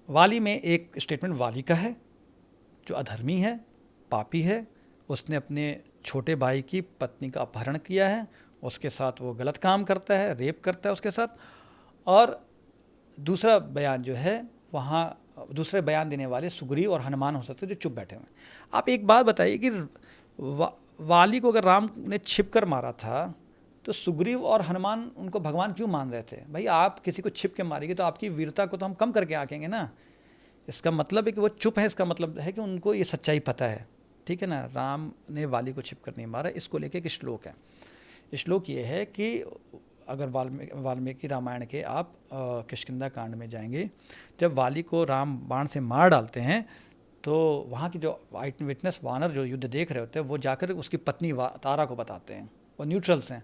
वाली में एक स्टेटमेंट वाली का है जो अधर्मी है, पापी है, उसने अपने छोटे भाई की पत्नी का अपहरण किया है, उसके साथ वो गलत काम करता है, रेप करता है उसके साथ। और दूसरा बयान जो है वहाँ दूसरे बयान देने वाले सुग्रीव और हनुमान हो सकते हैं जो चुप बैठे हुए हैं। आप एक बात बताइए कि वाली को अगर राम ने छिप कर मारा था तो सुग्रीव और हनुमान उनको भगवान क्यों मान रहे थे? भाई आप किसी को छिप के मारेंगे तो आपकी वीरता को तो हम कम करके आंकेंगे ना। इसका मतलब है कि वो चुप है, इसका मतलब है कि उनको ये सच्चाई पता है, ठीक है ना। राम ने वाली को छिप कर नहीं मारा। इसको लेके एक श्लोक है। श्लोक ये है कि अगर वाल्मीकि रामायण के आप किष्किंधा कांड में जाएंगे, जब वाली को राम बाण से मार डालते हैं तो वहाँ की जो विटनेस वानर जो युद्ध देख रहे होते हैं वो जाकर उसकी पत्नी तारा को बताते हैं, वो न्यूट्रल्स हैं,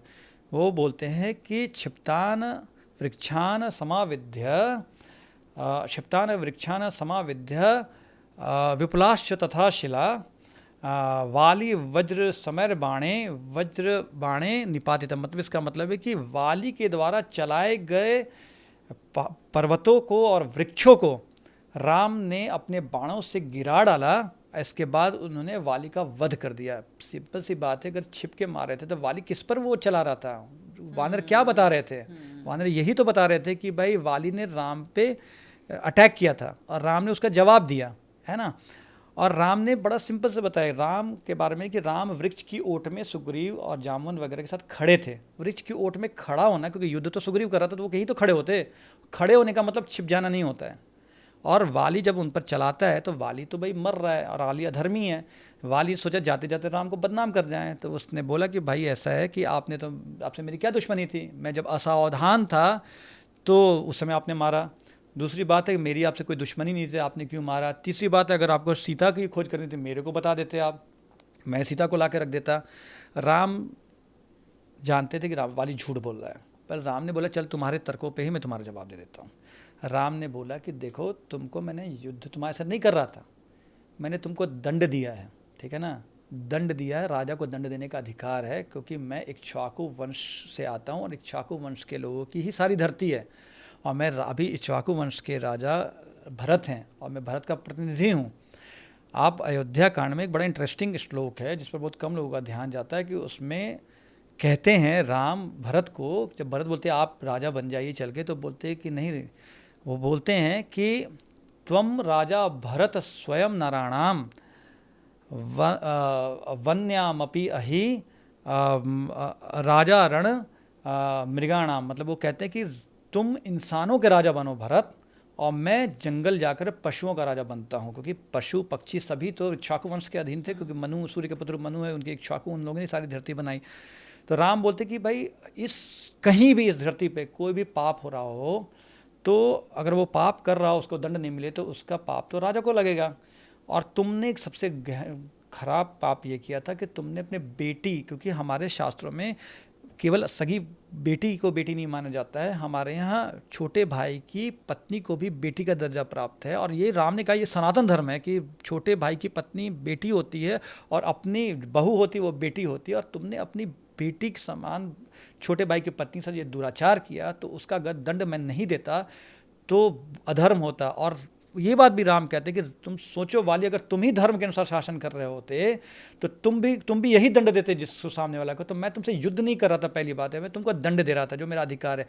वो बोलते हैं कि क्षिप्तान वृक्षान समाविध्य विपुलाश्च तथा शिला वाली वज्र समर बाणे निपातितम। मतलब इसका मतलब है कि वाली के द्वारा चलाए गए पर्वतों को और वृक्षों को राम ने अपने बाणों से गिरा डाला। इसके बाद उन्होंने वाली का वध कर दिया। सिंपल सी बात है, अगर छिप के मार रहे थे तो वाली किस पर वो चला रहा था? वानर क्या बता रहे थे? वानर यही तो बता रहे थे कि भाई वाली ने राम पे अटैक किया था और राम ने उसका जवाब दिया, है ना। और राम ने बड़ा सिंपल से बताया राम के बारे में कि राम वृक्ष की ओट में सुग्रीव और जामुन वगैरह के साथ खड़े थे। वृक्ष की ओट में खड़ा होना, क्योंकि युद्ध तो सुग्रीव कर रहा था तो वो कहीं तो खड़े होते। खड़े होने का मतलब छिप जाना नहीं होता है। और वाली जब उन पर चलाता है तो वाली तो भाई मर रहा है और वाली अधर्मी है। वाली सोचा जाते जाते राम को बदनाम कर जाएं, तो उसने बोला कि भाई ऐसा है कि आपने तो, आपसे मेरी क्या दुश्मनी थी, मैं जब असावधान था तो उस समय आपने मारा। दूसरी बात है कि मेरी आपसे कोई दुश्मनी नहीं थी, आपने क्यों मारा। तीसरी बात है, अगर आपको सीता की खोज करनी थी मेरे को बता देते आप, मैं सीता को ला के रख देता। राम जानते थे कि वाली झूठ बोल रहा है, पर राम ने बोला चल तुम्हारे तर्कों पे ही मैं तुम्हारा जवाब दे देता हूँ। राम ने बोला कि देखो तुमको मैंने युद्ध तुम्हारे साथ नहीं कर रहा था, मैंने तुमको दंड दिया है, ठीक है ना, दंड दिया है। राजा को दंड देने का अधिकार है, क्योंकि मैं इक्ष्वाकु वंश से आता हूँ और इक्ष्वाकु वंश के लोगों की ही सारी धरती है, और मैं अभी इक्ष्वाकु वंश के राजा भरत हैं और मैं भरत का प्रतिनिधि हूँ। आप अयोध्या कांड में एक बड़ा इंटरेस्टिंग श्लोक है जिस पर बहुत कम लोगों का ध्यान जाता है, कि उसमें कहते हैं राम भरत को, जब भरत बोलते हैं आप राजा बन जाइए चल के, तो बोलते हैं कि नहीं, वो बोलते हैं कि त्वम राजा भरत स्वयं नाराणाम वन्यामपि अहि राजा रण मृगाणाम। मतलब वो कहते हैं कि तुम इंसानों के राजा बनो भरत, और मैं जंगल जाकर पशुओं का राजा बनता हूँ, क्योंकि पशु पक्षी सभी तो इक्ष्वाकु वंश के अधीन थे, क्योंकि मनु, सूर्य के पुत्र मनु है, उनके इक्ष्वाकु, उन लोगों ने सारी धरती बनाई। तो राम बोलते कि भाई इस कहीं भी इस धरती पे कोई भी पाप हो रहा हो, तो अगर वो पाप कर रहा हो उसको दंड नहीं मिले तो उसका पाप तो राजा को लगेगा। और तुमने एक सबसे खराब पाप ये किया था कि तुमने अपने बेटी, क्योंकि हमारे शास्त्रों में केवल सगी बेटी को बेटी नहीं माना जाता है, हमारे यहाँ छोटे भाई की पत्नी को भी बेटी का दर्जा प्राप्त है। और ये राम ने कहा ये सनातन धर्म है कि छोटे भाई की पत्नी बेटी होती है और अपनी बहू होती है वो बेटी होती है, और तुमने अपनी बेटी के समान छोटे भाई की पत्नी से ये दुराचार किया, तो उसका अगर दंड मैं नहीं देता तो अधर्म होता। और ये बात भी राम कहते हैं कि तुम सोचो वाली, अगर तुम ही धर्म के अनुसार शासन कर रहे होते तो तुम भी यही दंड देते जिस सामने वाला को। तो मैं तुमसे युद्ध नहीं कर रहा था, पहली बात है, मैं तुमको दंड दे रहा था जो मेरा अधिकार है।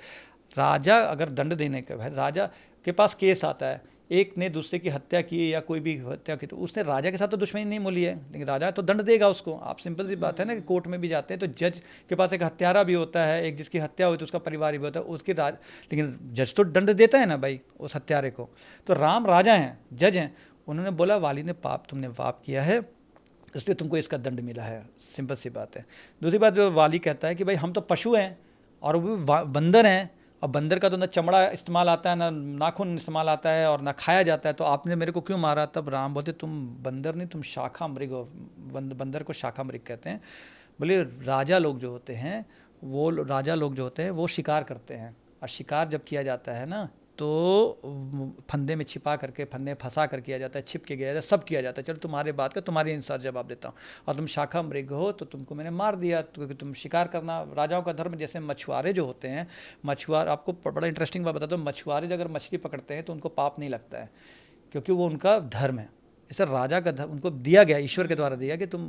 राजा अगर दंड देने का है, राजा के पास केस आता है, एक ने दूसरे की हत्या की या कोई भी हत्या की, तो उसने राजा के साथ तो दुश्मनी नहीं मोली है, लेकिन राजा तो दंड देगा उसको। आप सिंपल सी बात है ना कि कोर्ट में भी जाते हैं तो जज के पास एक हत्यारा भी होता है, एक जिसकी हत्या हुई तो उसका परिवार भी होता है, उसकी लेकिन जज तो दंड देता है ना भाई उस हत्यारे को। तो राम राजा हैं, जज हैं, उन्होंने बोला वाली ने तुमने पाप किया है, इसलिए तुमको इसका दंड मिला है, सिंपल सी बात है। दूसरी बात जो वाली कहता है कि भाई हम तो पशु हैं और वो भी बंदर हैं, और बंदर का तो ना चमड़ा इस्तेमाल आता है, ना नाखून इस्तेमाल आता है, और ना खाया जाता है, तो आपने मेरे को क्यों मारा। तब राम बोलते तुम बंदर नहीं, तुम शाखा मृग हो। बंदर को शाखा मृग कहते हैं। बोले राजा लोग जो होते हैं वो शिकार करते हैं, और शिकार जब किया जाता है ना तो फंदे में छिपा करके, फंदे फंसा कर किया जाता है, छिप के किया जाता है, सब किया जाता है। चलो तुम्हारे बात का तुम्हारे अनुसार जवाब देता हूँ, और तुम शाखा मृग हो तो तुमको मैंने मार दिया, क्योंकि तुम शिकार करना राजाओं का धर्म। जैसे मछुआरे जो होते हैं, मछुआर, आपको बड़ा इंटरेस्टिंग बात बताता हूँ, मछुआरे अगर मछली पकड़ते हैं तो उनको पाप नहीं लगता है, क्योंकि वो उनका धर्म है। इसे राजा का धर्म उनको दिया गया, ईश्वर के द्वारा दिया कि तुम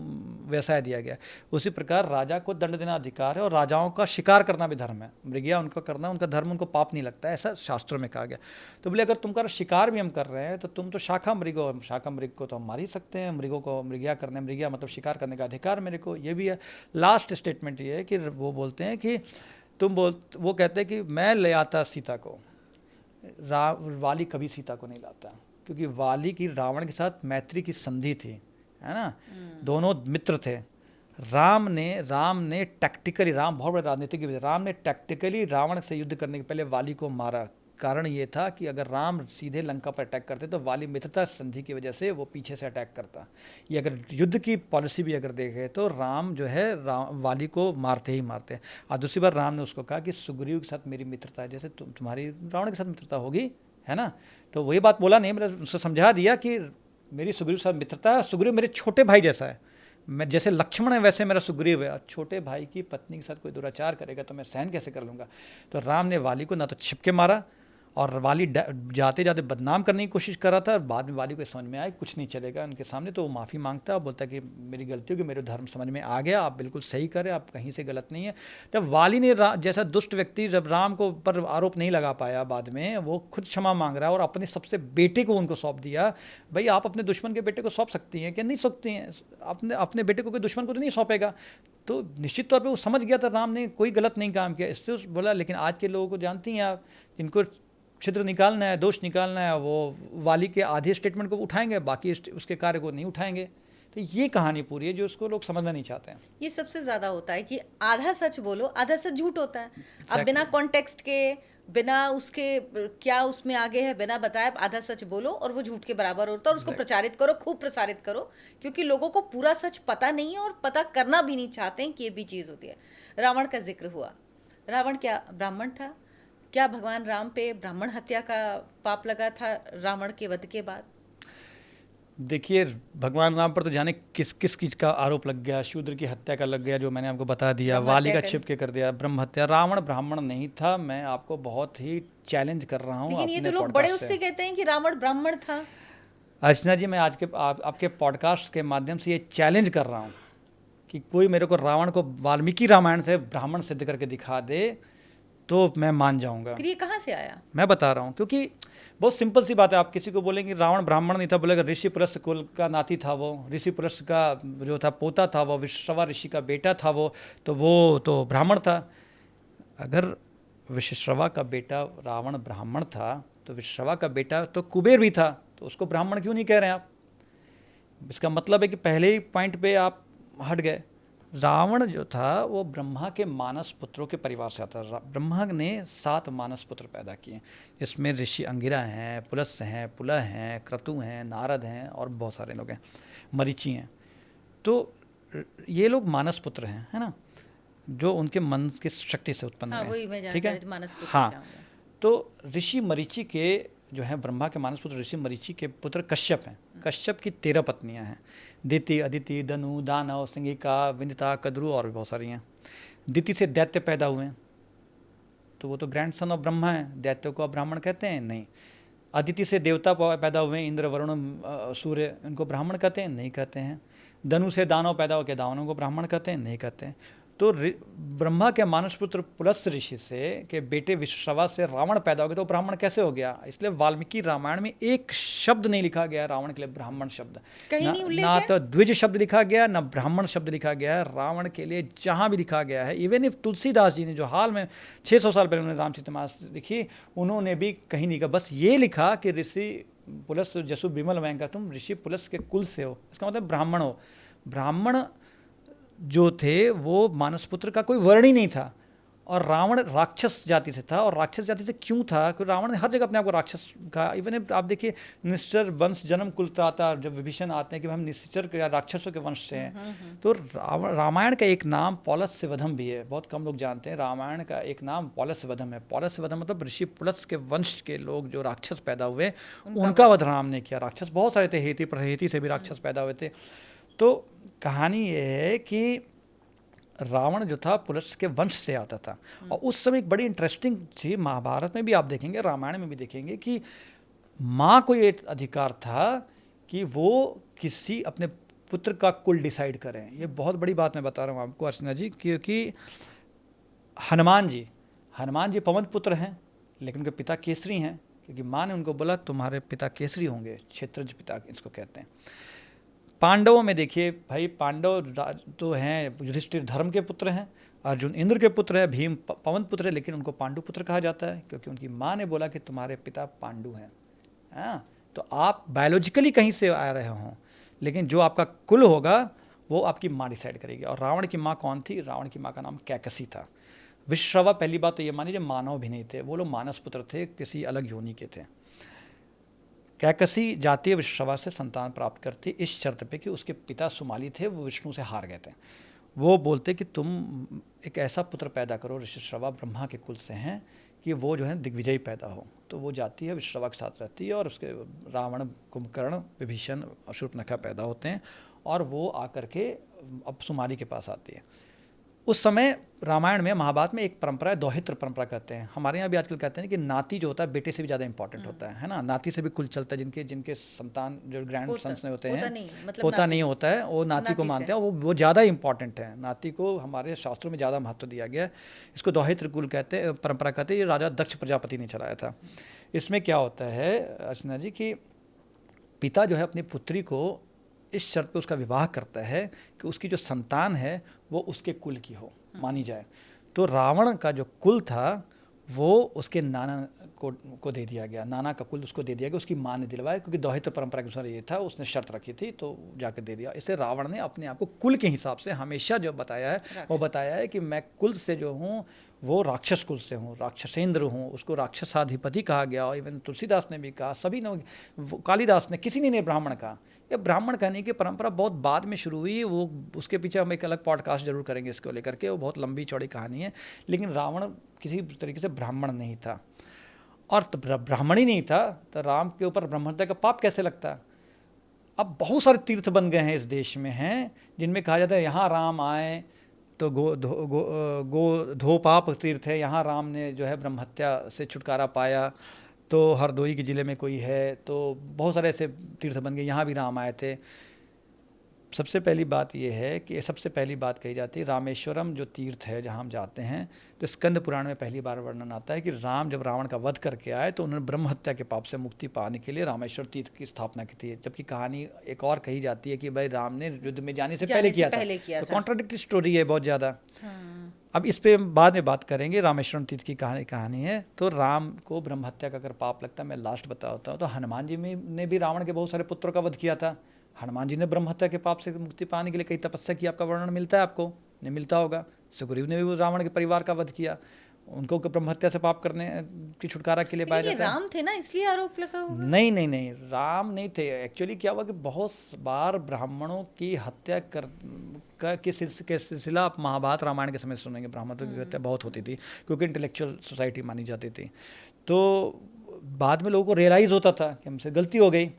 व्यवसाय दिया गया। उसी प्रकार राजा को दंड देना अधिकार है, और राजाओं का शिकार करना भी धर्म है, मृगिया उनका करना उनका धर्म, उनको पाप नहीं लगता है, ऐसा शास्त्रों में कहा गया। तो बोले अगर तुमका शिकार भी हम कर रहे हैं तो तुम तो शाखा मृग हो, शाखा मृग को तो हम मार ही सकते हैं, मृगों को मृगिया करने, मृगिया मतलब शिकार करने का अधिकार मेरे को, ये भी है। लास्ट स्टेटमेंट ये है कि वो बोलते हैं कि वो कहते हैं कि मैं ले आता सीता को, वाली कभी सीता को नहीं लाता, क्योंकि वाली की रावण के साथ मैत्री की संधि थी, है ना, दोनों मित्र थे। राम ने टैक्टिकली, राम बहुत बड़े राजनीतिक, राम ने टैक्टिकली रावण से युद्ध करने के पहले वाली को मारा। कारण ये था कि अगर राम सीधे लंका पर अटैक करते तो वाली मित्रता संधि की वजह से वो पीछे से अटैक करता। ये अगर युद्ध की पॉलिसी भी अगर देखे तो राम जो है वाली को मारते ही मारते। और दूसरी बार राम ने उसको कहा कि सुग्रीव के साथ मेरी मित्रता है, जैसे तुम्हारी रावण के साथ मित्रता होगी, है ना। तो वही बात बोला नहीं, मैंने उससे समझा दिया कि मेरी सुग्रीव के साथ मित्रता है, सुग्रीव मेरे छोटे भाई जैसा है, मैं जैसे लक्ष्मण है वैसे मेरा सुग्रीव है, और छोटे भाई की पत्नी के साथ कोई दुराचार करेगा तो मैं सहन कैसे कर लूँगा। तो राम ने वाली को ना तो छिपके मारा, और वाली जाते जाते बदनाम करने की कोशिश कर रहा था, और बाद में वाली को समझ में आया कुछ नहीं चलेगा उनके सामने, तो वो माफ़ी मांगता है, बोलता है कि मेरी गलती होगी, मेरे धर्म समझ में आ गया, आप बिल्कुल सही करें, आप कहीं से गलत नहीं है। जब वाली ने जैसा दुष्ट व्यक्ति जब राम को पर आरोप नहीं लगा पाया, बाद में वो खुद क्षमा मांग रहा है और अपने सबसे बेटे को उनको सौंप दिया। भाई आप अपने दुश्मन के बेटे को सौंप सकती हैं क्या? नहीं सकती हैं। अपने बेटे को कोई दुश्मन को तो नहीं सौंपेगा। तो निश्चित तौर पर वो समझ गया था राम ने कोई गलत नहीं काम किया, इसलिए बोला। लेकिन आज के लोगों को जानती हैं आप, जिनको छिद्र निकालना है, दोष निकालना है, वो वाली के आधे स्टेटमेंट को उठाएंगे, बाकी उसके कार्य को नहीं उठाएंगे। तो ये कहानी पूरी है जो उसको लोग समझना नहीं चाहते हैं। ये सबसे ज्यादा होता है कि आधा सच बोलो, आधा सच झूठ होता है। अब बिना Exactly. कॉन्टेक्स्ट के, बिना उसके क्या उसमें आगे है, बिना बताए आधा सच बोलो और वो झूठ के बराबर होता है, और उसको प्रचारित करो, खूब प्रसारित करो, क्योंकि लोगों को पूरा सच पता नहीं है और पता करना भी नहीं चाहते हैं कि ये भी चीज़ होती है। रावण का जिक्र हुआ। रावण क्या ब्राह्मण था? क्या भगवान राम पे ब्राह्मण हत्या का पाप लगा था रावण के वध के बाद? देखिए, भगवान राम पर तो जाने किस किस चीज का आरोप लग गया। शूद्र की हत्या का लग गया, जो मैंने आपको बता दिया। ब्रह्म वाली हत्या का छिप के कर दिया, ब्रह्म हत्या। रावण ब्राह्मण नहीं था। मैं आपको बहुत ही चैलेंज कर रहा हूँ लेकिन ये अपने तो लोग बड़े पॉडकास्ट उससे से। कहते हैं कि रावण ब्राह्मण था। अर्चना जी, मैं आज के आपके पॉडकास्ट के माध्यम से ये चैलेंज कर रहा हूँ कि कोई मेरे को रावण को वाल्मीकि रामायण से ब्राह्मण सिद्ध करके दिखा दे तो मैं मान जाऊंगा। फिर ये कहाँ से आया? मैं बता रहा हूँ, क्योंकि बहुत सिंपल सी बात है। आप किसी को बोलेंगे रावण ब्राह्मण नहीं था, बोलेगा ऋषि पुलस्त कुल का नाती था वो, ऋषि पुलस्त का जो था पोता था वो, विश्रवा ऋषि का बेटा था वो तो ब्राह्मण था। अगर विश्रवा का बेटा रावण ब्राह्मण था तो विश्रवा का बेटा तो कुबेर भी था, तो उसको ब्राह्मण क्यों नहीं कह रहे हैं आप? इसका मतलब है कि पहले ही पॉइंट पे आप हट गए। रावण जो था वो ब्रह्मा के मानस पुत्रों के परिवार से आता है। ब्रह्मा ने 7 मानस पुत्र पैदा किए, जिसमें ऋषि अंगिरा हैं, पुलस्त्य हैं, पुलह हैं, क्रतु हैं, नारद हैं और बहुत सारे लोग हैं, मरीचि हैं। तो ये लोग मानस पुत्र हैं, है ना, जो उनके मन की शक्ति से उत्पन्न हाँ, हुए वही मैं हैं। ठीक जानकारी है, मानस पुत्र हाँ। क्या होंगे। तो ऋषि मरीचि के जो हैं, ब्रह्मा के मानस पुत्र ऋषि मरीचि के पुत्र कश्यप हैं। कश्यप की 13 पत्नियां हैं, दिति, अदिति, दनु, दानव, सिंगिका, विनिता, कद्रु और भी बहुत सारी हैं। दिति से दैत्य पैदा हुए हैं, तो वो तो ग्रैंड सन ऑफ ब्रह्मा है। दैत्य को आप ब्राह्मण कहते हैं? नहीं। अदिति से देवता पैदा हुए, इंद्र, वरुण, सूर्य, इनको ब्राह्मण कहते हैं? नहीं कहते हैं। धनु से दानव पैदा होकर दानवों को ब्राह्मण कहते हैं? नहीं कहते हैं। तो ब्रह्मा के मानस पुत्र पुलस्त्य ऋषि से के बेटे विश्रवा से रावण पैदा हो गया, तो ब्राह्मण कैसे हो गया? इसलिए वाल्मीकि रामायण में एक शब्द नहीं लिखा गया रावण के लिए ब्राह्मण शब्द। कहीं नहीं उल्लेख ना है? तो द्विज शब्द लिखा गया, ना ब्राह्मण शब्द लिखा गया है रावण के लिए। जहाँ भी लिखा गया है, इवन इफ तुलसीदास जी ने जो हाल में 600 साल पहले उन्होंने रामचरितमानस लिखी, उन्होंने भी कहीं नहीं कहा, बस ये लिखा कि ऋषि पुलस जसु विमल वैंका, तुम ऋषि पुलस के कुल से हो, इसका मतलब ब्राह्मण हो। ब्राह्मण जो थे वो मानसपुत्र का कोई वर्ण ही नहीं था, और रावण राक्षस जाति से था। और राक्षस जाति से क्यों था? क्योंकि रावण ने हर जगह अपने आप को राक्षस कहा। इवन आप देखिए, निश्चर वंश जन्म कुलत्राता, जब विभीषण आते हैं कि हम निश्चर या राक्षसों के वंश से हैं, तो रामायण का एक नाम पौलस्त्य वधम भी है। बहुत कम लोग जानते हैं रामायण का एक नाम पौलस्त्य वधम है। पौलस्त्य वधम मतलब ऋषि पुलस्त्य के वंश के लोग जो राक्षस पैदा हुए उनका वध राम ने किया। राक्षस बहुत सारे थे, हेती प्रहेती से भी राक्षस पैदा हुए थे। तो कहानी ये है कि रावण जो था पुलस्त्य के वंश से आता था। और उस समय एक बड़ी इंटरेस्टिंग चीज महाभारत में भी आप देखेंगे, रामायण में भी देखेंगे, कि माँ को ये अधिकार था कि वो किसी अपने पुत्र का कुल डिसाइड करें। ये बहुत बड़ी बात मैं बता रहा हूँ आपको अर्चना जी, क्योंकि हनुमान जी पवन पुत्र हैं, लेकिन उनके पिता केसरी हैं, क्योंकि माँ ने उनको बोला तुम्हारे पिता केसरी होंगे, क्षेत्रज पिता इसको कहते हैं। पांडवों में देखिए भाई, पांडव तो हैं, युधिष्ठिर धर्म के पुत्र हैं, अर्जुन इंद्र के पुत्र है, भीम पवन पुत्र है, लेकिन उनको पांडु पुत्र कहा जाता है क्योंकि उनकी माँ ने बोला कि तुम्हारे पिता पांडु हैं। हाँ, तो आप बायोलॉजिकली कहीं से आ रहे हों, लेकिन जो आपका कुल होगा वो आपकी माँ डिसाइड करेगी। और रावण की माँ कौन थी? रावण की माँ का नाम कैकसी था। विश्रवा, पहली बात तो ये मान लीजिए, मानव भी नहीं थे, वो लोग मानस पुत्र थे, किसी अलग योनि के थे। कैकसी जातीय विश्रवा से संतान प्राप्त करती, इस शर्त पे कि उसके पिता सुमाली थे, वो विष्णु से हार गए थे। वो बोलते कि तुम एक ऐसा पुत्र पैदा करो, ऋषिश्रवा ब्रह्मा के कुल से हैं, कि वो जो है दिग्विजयी पैदा हो। तो वो जाती है विश्रवा के साथ रहती है, और उसके रावण, कुंभकर्ण, विभीषण और शूर्पणखा पैदा होते हैं, और वो आकर के अब सुमाली के पास आती है। उस समय रामायण में, महाभारत में एक परंपरा है, दौहित्र परंपरा कहते हैं। हमारे यहाँ भी आजकल कहते हैं कि नाती जो होता है बेटे से भी ज़्यादा इंपॉर्टेंट होता है ना। नाती से भी कुल चलता है, जिनके संतान जो ग्रैंड सन्स होते हैं, पोता नहीं होता है, वो नाती को मानते हैं, वो ज़्यादा इंपॉर्टेंट है। नाती को हमारे शास्त्रों में ज़्यादा महत्व दिया गया है। इसको दौहित्र कुल कहते हैं, परंपरा कहते हैं। ये राजा दक्ष प्रजापति ने चलाया था। इसमें क्या होता है अर्चना जी, कि पिता जो है अपनी पुत्री को इस शर्त पे उसका विवाह करता है कि उसकी जो संतान है वो उसके कुल की हो, मानी जाए। तो रावण का जो कुल था वो उसके नाना को दे दिया गया, नाना का कुल उसको दे दिया गया, उसकी माँ ने दिलवाया, क्योंकि दौहित्र परंपरा के अनुसार ये था, उसने शर्त रखी थी तो जाकर दे दिया। इसलिए रावण ने अपने आप को कुल के हिसाब से हमेशा जो बताया है वो बताया है कि मैं कुल से जो हूँ वो राक्षस कुल से हूँ, राक्षसेंद्र हूँ, उसको राक्षसाधिपति कहा गया। और इवन तुलसीदास ने भी कहा, सभी ने, कालिदास ने, किसी ने नहीं ब्राह्मण कहा। ये ब्राह्मण कहने की परंपरा बहुत बाद में शुरू हुई, वो उसके पीछे हम एक अलग पॉडकास्ट जरूर करेंगे इसको लेकर के, वो बहुत लंबी चौड़ी कहानी है। लेकिन रावण किसी तरीके से ब्राह्मण नहीं था, और ब्राह्मण ही नहीं था तो राम के ऊपर ब्रह्महत्या का पाप कैसे लगता? अब बहुत सारे तीर्थ बन गए हैं इस देश में हैं, जिनमें कहा जाता है यहाँ राम आए तो गो धो पाप तीर्थ है, यहाँ राम ने जो है ब्रह्महत्या से छुटकारा पाया। तो हरदोई के ज़िले में कोई है, तो बहुत सारे ऐसे तीर्थ बन गए, यहाँ भी राम आए थे। सबसे पहली बात यह है कि सबसे पहली बात कही जाती है, रामेश्वरम जो तीर्थ है जहाँ हम जाते हैं, तो स्कंद पुराण में पहली बार वर्णन आता है कि राम जब रावण का वध करके आए तो उन्होंने ब्रह्म हत्या के पाप से मुक्ति पाने के लिए रामेश्वर तीर्थ की स्थापना की थी। जबकि कहानी एक और कही जाती है कि भाई राम ने युद्ध में जाने से पहले किया था। तो कॉन्ट्राडिक्टरी स्टोरी है बहुत ज़्यादा। अब इस पे बाद में बात करेंगे। रामेश्वरम तीर्थ की कहानी है। तो राम को ब्रह्म हत्या का अगर पाप लगता है, मैं लास्ट बताता हूँ, तो हनुमान जी ने भी रावण के बहुत सारे पुत्रों का वध किया था। हनुमान जी ने ब्रह्म हत्या के पाप से मुक्ति पाने के लिए कई तपस्या की, आपका वर्णन मिलता है आपको? नहीं मिलता होगा। सुग्रीव ने भी वो रावण के परिवार का वध किया, उनको ब्रह्म हत्या से पाप करने की छुटकारा के लिए पाया जाता है। राम थे ना, इसलिए आरोप लगा होगा। नहीं नहीं नहीं, राम नहीं थे। एक्चुअली क्या हुआ कि बहुत बार ब्राह्मणों की हत्या के सिलसिला आप महाभारत रामायण के समय सुनेंगे, ब्राह्मणों की हत्या बहुत होती थी, क्योंकि इंटेलेक्चुअल सोसाइटी मानी जाती थी। तो बाद में लोगों को रियलाइज़ होता था कि हमसे गलती हो गई,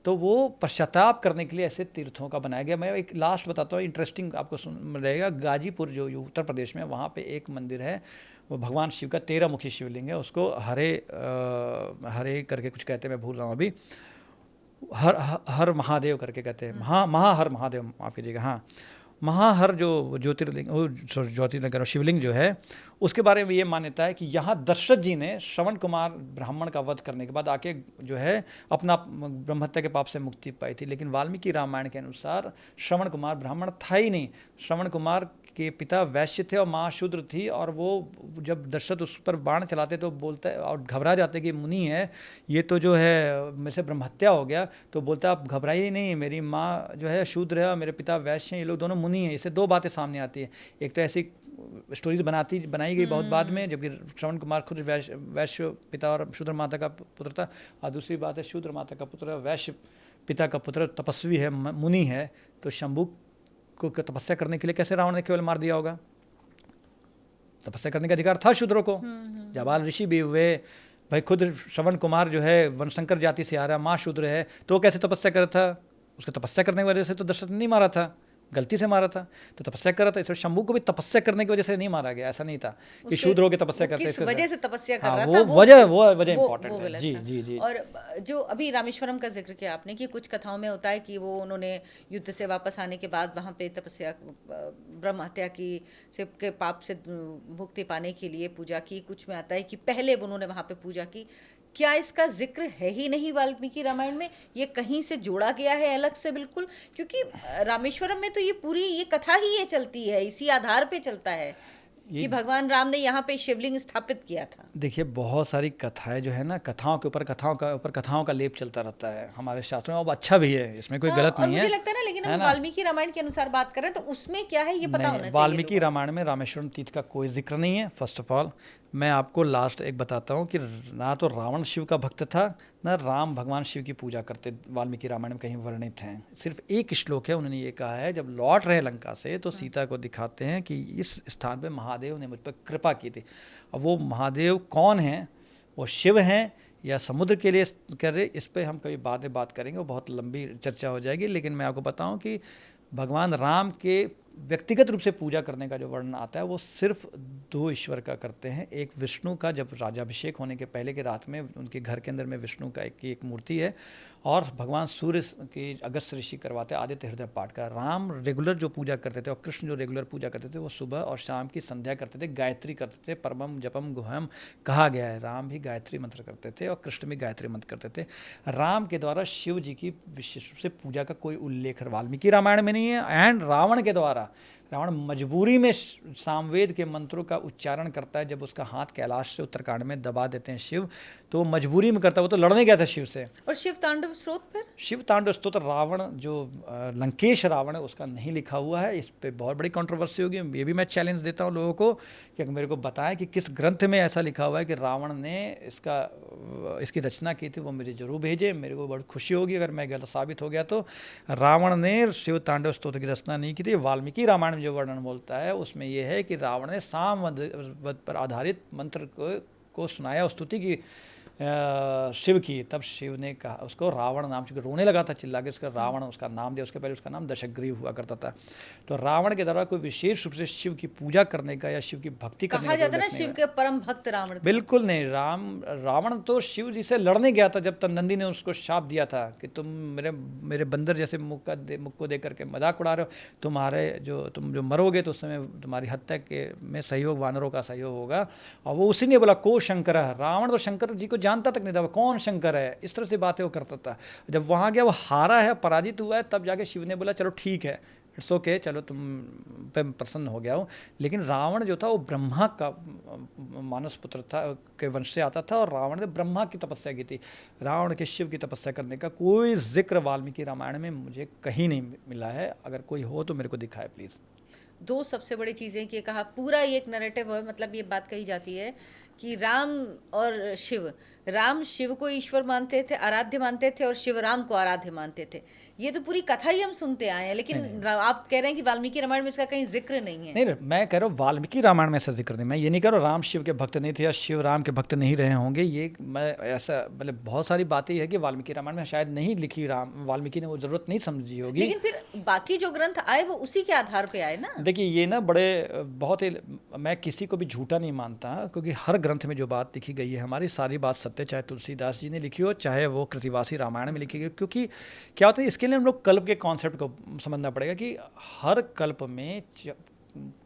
तो वो पश्चाताप करने के लिए ऐसे तीर्थों का बनाया गया। मैं एक लास्ट बताता हूँ, इंटरेस्टिंग आपको सुन रहेगा। गाजीपुर जो उत्तर प्रदेश में, वहाँ पे एक मंदिर है, वो भगवान शिव का 13 मुखी शिवलिंग है। उसको हरे करके कुछ कहते हैं, मैं भूल रहा हूँ अभी, हर महादेव करके कहते हैं, महाहर महादेव माफ़ कीजिएगा, हाँ, महाहर जो ज्योतिर्लिंग शिवलिंग जो है, उसके बारे में ये मान्यता है कि यहाँ दशरथ जी ने श्रवण कुमार ब्राह्मण का वध करने के बाद आके जो है अपना ब्रह्महत्या के पाप से मुक्ति पाई थी। लेकिन वाल्मीकि रामायण के अनुसार श्रवण कुमार ब्राह्मण था ही नहीं। श्रवण कुमार के पिता वैश्य थे और माँ शूद्र थी, और वो जब दशरथ उस पर बाण चलाते तो बोलता है और घबरा जाते कि मुनि है, ये तो जो है मेरे से ब्रह्महत्या हो गया। तो बोलता आप घबराइए नहीं, मेरी माँ जो है शूद्र है और मेरे पिता वैश्य हैं, ये लोग दोनों मुनि हैं। इससे दो बातें सामने आती है। एक तो ऐसी स्टोरीज बनाई गई बहुत बाद में, जबकि श्रवण कुमार खुद वैश्य पिता और शूद्र माता का पुत्र था, और दूसरी बात है शूद्र माता का पुत्र वैश्य पिता का पुत्र तपस्वी है, मुनि है। तो शंभू को तपस्या करने के लिए कैसे रावण ने केवल मार दिया होगा? तपस्या करने का अधिकार था शूद्रों को। जाबाल ऋषि भी हुए, भाई खुद श्रवण कुमार जो है वनशंकर जाति से आ रहा है, माँ शूद्र है, तो वो कैसे तपस्या कर रहा था? उसके तपस्या करने की वजह से तो दशरथ ने नहीं मारा था, गलती से मारा था, तो तपस्या कर रहा था। इसलिए शंभू को भी तपस्या करने की वजह से नहीं मारा गया। ऐसा नहीं था कि शूद्रों की तपस्या करते, किस वजह से तपस्या कर रहा था, वो वजह इंपॉर्टेंट है। जी जी जी। और जो अभी रामेश्वरम का जिक्र किया आपने कि कुछ कथाओं में होता है कि वो उन्होंने युद्ध से वापस आने के बाद वहाँ पे तपस्या, ब्रह्म हत्या की से के पाप से मुक्ति पाने के लिए पूजा की। कुछ में आता है कि पहले उन्होंने वहाँ पे पूजा की। क्या इसका जिक्र है ही नहीं वाल्मीकि रामायण में? ये कहीं से जोड़ा गया है अलग से बिल्कुल? क्योंकि रामेश्वरम में तो ये पूरी ये कथा ही ये चलती है, इसी आधार पे चलता है कि भगवान राम ने यहाँ पे शिवलिंग स्थापित किया था। देखिए बहुत सारी कथाएं जो है ना, कथाओं के ऊपर कथाओं का लेप चलता रहता है हमारे शास्त्रों में, अब अच्छा भी है, इसमें कोई गलत नहीं है। मुझे लगता है ना, लेकिन हम वाल्मीकि रामायण के अनुसार बात कर रहे हैं तो उसमें क्या है ये पता होना चाहिए। वाल्मीकि रामायण में रामेश्वरम तीर्थ का कोई जिक्र नहीं है। फर्स्ट ऑफ ऑल मैं आपको लास्ट एक बताता हूँ कि ना तो रावण शिव का भक्त था, ना राम भगवान शिव की पूजा करते वाल्मीकि रामायण में कहीं वर्णित हैं। सिर्फ एक श्लोक है, उन्होंने ये कहा है जब लौट रहे लंका से तो सीता को दिखाते हैं कि इस स्थान पे महादेव ने मुझ पर कृपा की थी। अब वो महादेव कौन हैं? वो शिव हैं या समुद्र के लिए कर रहे, इस पर हम कभी बाद में बात करेंगे, वो बहुत लंबी चर्चा हो जाएगी। लेकिन मैं आपको बताऊं कि भगवान राम के व्यक्तिगत रूप से पूजा करने का जो वर्णन आता है वो सिर्फ दो ईश्वर का करते हैं। एक विष्णु का, जब राजाभिषेक होने के पहले के रात में उनके घर के अंदर में विष्णु का एक मूर्ति है, और भगवान सूर्य की अगस्त ऋषि करवाते हैं आदित्य हृदय पाठ का। राम रेगुलर जो पूजा करते थे और कृष्ण जो रेगुलर पूजा करते थे वो सुबह और शाम की संध्या करते थे, गायत्री करते थे। परमम जपम गुहम कहा गया है, राम भी गायत्री मंत्र करते थे और कृष्ण भी गायत्री मंत्र करते थे। राम के द्वारा शिव जी की विशेष रूप से पूजा का कोई उल्लेख वाल्मीकि रामायण में नहीं है, एंड रावण के द्वारा रावण मजबूरी में सामवेद के मंत्रों का उच्चारण करता है। जब उसका हाथ कैलाश से उत्तरकांड में दबा देते हैं शिव, तो मजबूरी में करता है। वो तो लड़ने गया था शिव से। और शिव तांडव स्रोत फिर शिव तांडव स्तोत्र रावण जो लंकेश रावण है उसका नहीं लिखा हुआ है। इस पे बहुत बड़ी कंट्रोवर्सी होगी। ये भी मैं चैलेंज देता हूँ लोगों को कि अगर मेरे को बताएं कि किस ग्रंथ में ऐसा लिखा हुआ है कि रावण ने इसकी रचना की थी, वो मुझे जरूर भेजे। मेरे को बड़ी खुशी होगी अगर मैं गलत साबित हो गया तो। रावण ने शिव तांडव स्तोत्र की रचना नहीं की थी। वाल्मीकि रामायण में जो वर्णन बोलता है उसमें यह है कि रावण ने सामवेद पर आधारित मंत्र को सुनाया, स्तुति की शिव की। तब शिव ने कहा उसको रावण नाम, चूंकि रोने लगा था चिल्ला के, उसका रावण उसका नाम दिया। उसके पहले उसका नाम दशग्रीव हुआ करता था। तो रावण के द्वारा कोई विशेष रूप से शिव की पूजा करने का या शिव की भक्ति करने कहा का जाता है ना शिव के परम भक्त रावण थे। बिल्कुल नहीं। रावण तो शिव जी से लड़ने गया था जब तब नंदी ने उसको शाप दिया था कि तुम मेरे बंदर जैसे मुख को देख करके मजाक उड़ा रहे हो, तुम जो मरोगे तो उस समय तुम्हारी हत्या के में सहयोग वानरों का सहयोग होगा। और वो उसी ने बोला को शंकर है। रावण तो शंकर जी को जानता तक नहीं था, कौन शंकर है, इस तरह से बातें वो करता था। जब वहाँ गया वो हारा है, पराजित हुआ है, तब जाके शिव ने बोला चलो ठीक है, इट्स ओके, चलो तुम पे प्रसन्न हो गया हो। लेकिन रावण जो था वो ब्रह्मा का मानस पुत्र था, के वंश से आता था, और रावण ने ब्रह्मा की तपस्या की थी। रावण के शिव की तपस्या करने का कोई जिक्र वाल्मीकि रामायण में मुझे कहीं नहीं मिला है। अगर कोई हो तो मेरे को दिखाए प्लीज़। दो सबसे बड़ी चीज़ें कि कहा पूरा ये एक नैरेटिव है, मतलब ये बात कही जाती है कि राम और शिव, राम शिव को ईश्वर मानते थे, आराध्य मानते थे, और शिव राम को आराध्य मानते थे। ये तो पूरी कथा ही हम सुनते आए हैं, लेकिन आप कह रहे हैं कि वाल्मीकि रामायण में इसका कहीं जिक्र नहीं है। नहीं, मैं कह रहा हूँ वाल्मीकि रामायण में ऐसा जिक्र नहीं। मैं ये नहीं कह रहा हूँ राम शिव के भक्त नहीं थे या शिव राम के भक्त नहीं रहे होंगे। ये मैं ऐसा मतलब बहुत सारी बातें है कि वाल्मीकि रामायण में शायद नहीं लिखी, वाल्मीकि ने वो जरूरत नहीं समझी होगी। लेकिन फिर बाकी जो ग्रंथ आए वो उसी के आधार पे आए ना। देखिए ये ना बहुत ही, मैं किसी को भी झूठा नहीं मानता, क्योंकि हर ग्रंथ में जो बात लिखी गई है हमारी सारी बात सत्य, चाहे तुलसीदास जी ने लिखी हो चाहे वो कृतिवासी रामायण में लिखी गई। क्योंकि क्या होता है, इसके लिए हम लोग कल्प के कॉन्सेप्ट को समझना पड़ेगा कि हर कल्प में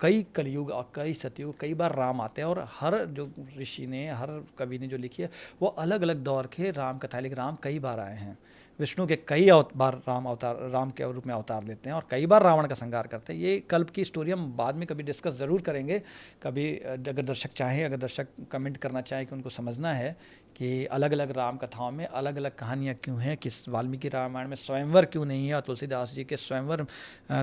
कई कलयुग और कई सतयुग, कई बार राम आते हैं, और हर जो ऋषि ने, हर कवि ने जो लिखी है वो अलग अलग दौर के राम कथा, लेकिन राम कई बार आए हैं। विष्णु के कई बार राम के रूप में अवतार लेते हैं, और कई बार रावण का संहार करते हैं। ये कल्प की स्टोरी हम बाद में कभी डिस्कस ज़रूर करेंगे। कभी अगर दर्शक चाहें, अगर दर्शक कमेंट करना चाहें कि उनको समझना है कि अलग अलग राम कथाओं में अलग अलग कहानियाँ क्यों हैं, किस वाल्मीकि रामायण में स्वयंवर क्यों नहीं है, और तुलसीदास जी के स्वयंवर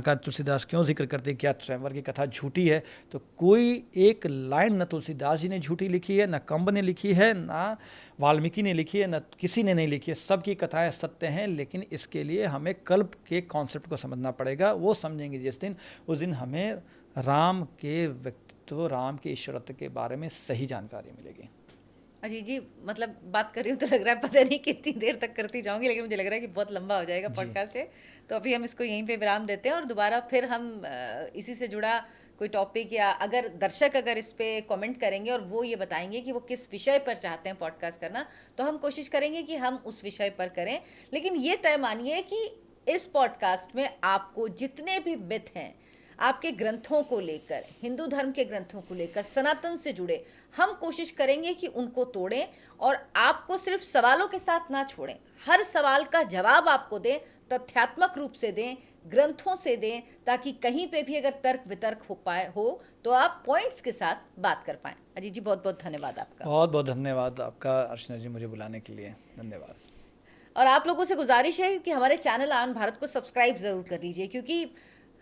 का तुलसीदास क्यों जिक्र करते हैं, क्या स्वयंवर की कथा झूठी है? तो कोई एक लाइन न तुलसीदास जी ने झूठी लिखी है, न कंब ने लिखी है, न वाल्मीकि ने लिखी है, न किसी ने नहीं लिखी है। सबकी कथाएं सत्य हैं, लेकिन इसके लिए हमें कल्प के कॉन्सेप्ट को समझना पड़ेगा। वो समझेंगे जिस दिन, उस दिन हमें राम के व्यक्तित्व, राम के ईश्वरत्व के बारे में सही जानकारी मिलेगी। अजी जी, मतलब बात कर रही हूँ तो लग रहा है पता नहीं कितनी देर तक करती जाऊंगी, लेकिन मुझे लग रहा है कि बहुत लंबा हो जाएगा पॉडकास्ट है। तो अभी हम इसको यहीं पे विराम देते हैं, और दोबारा फिर हम इसी से जुड़ा कोई टॉपिक, या अगर दर्शक इस पे कमेंट करेंगे और वो ये बताएंगे कि वो किस विषय पर चाहते हैं पॉडकास्ट करना, तो हम कोशिश करेंगे कि हम उस विषय पर करें। लेकिन ये तय मानिए कि इस पॉडकास्ट में आपको जितने भी मिथ हैं आपके ग्रंथों को लेकर, हिंदू धर्म के ग्रंथों को लेकर, सनातन से जुड़े, हम कोशिश करेंगे कि उनको तोड़ें, और आपको सिर्फ सवालों के साथ ना छोड़ें, हर सवाल का जवाब आपको दें, तथ्यात्मक रूप से दें, ग्रंथों से दें, ताकि कहीं पे भी अगर तर्क वितर्क हो तो आप पॉइंट्स के साथ बात कर पाएं। अजीत जी, बहुत बहुत धन्यवाद आपका। बहुत बहुत धन्यवाद आपका अर्चना जी, मुझे बुलाने के लिए धन्यवाद। और आप लोगों से गुजारिश है कि हमारे चैनल आन भारत को सब्सक्राइब ज़रूर कर लीजिए, क्योंकि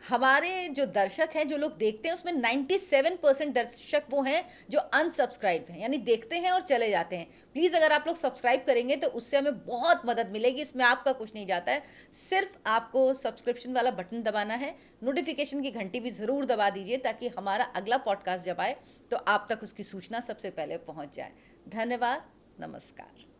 हमारे जो दर्शक हैं, जो लोग देखते हैं, उसमें 97% दर्शक वो हैं जो अनसब्सक्राइब हैं, यानी देखते हैं और चले जाते हैं। प्लीज़ अगर आप लोग सब्सक्राइब करेंगे तो उससे हमें बहुत मदद मिलेगी। इसमें आपका कुछ नहीं जाता है, सिर्फ आपको सब्सक्रिप्शन वाला बटन दबाना है, नोटिफिकेशन की घंटी भी ज़रूर दबा दीजिए, ताकि हमारा अगला पॉडकास्ट जब आए तो आप तक उसकी सूचना सबसे पहले पहुँच जाए। धन्यवाद, नमस्कार।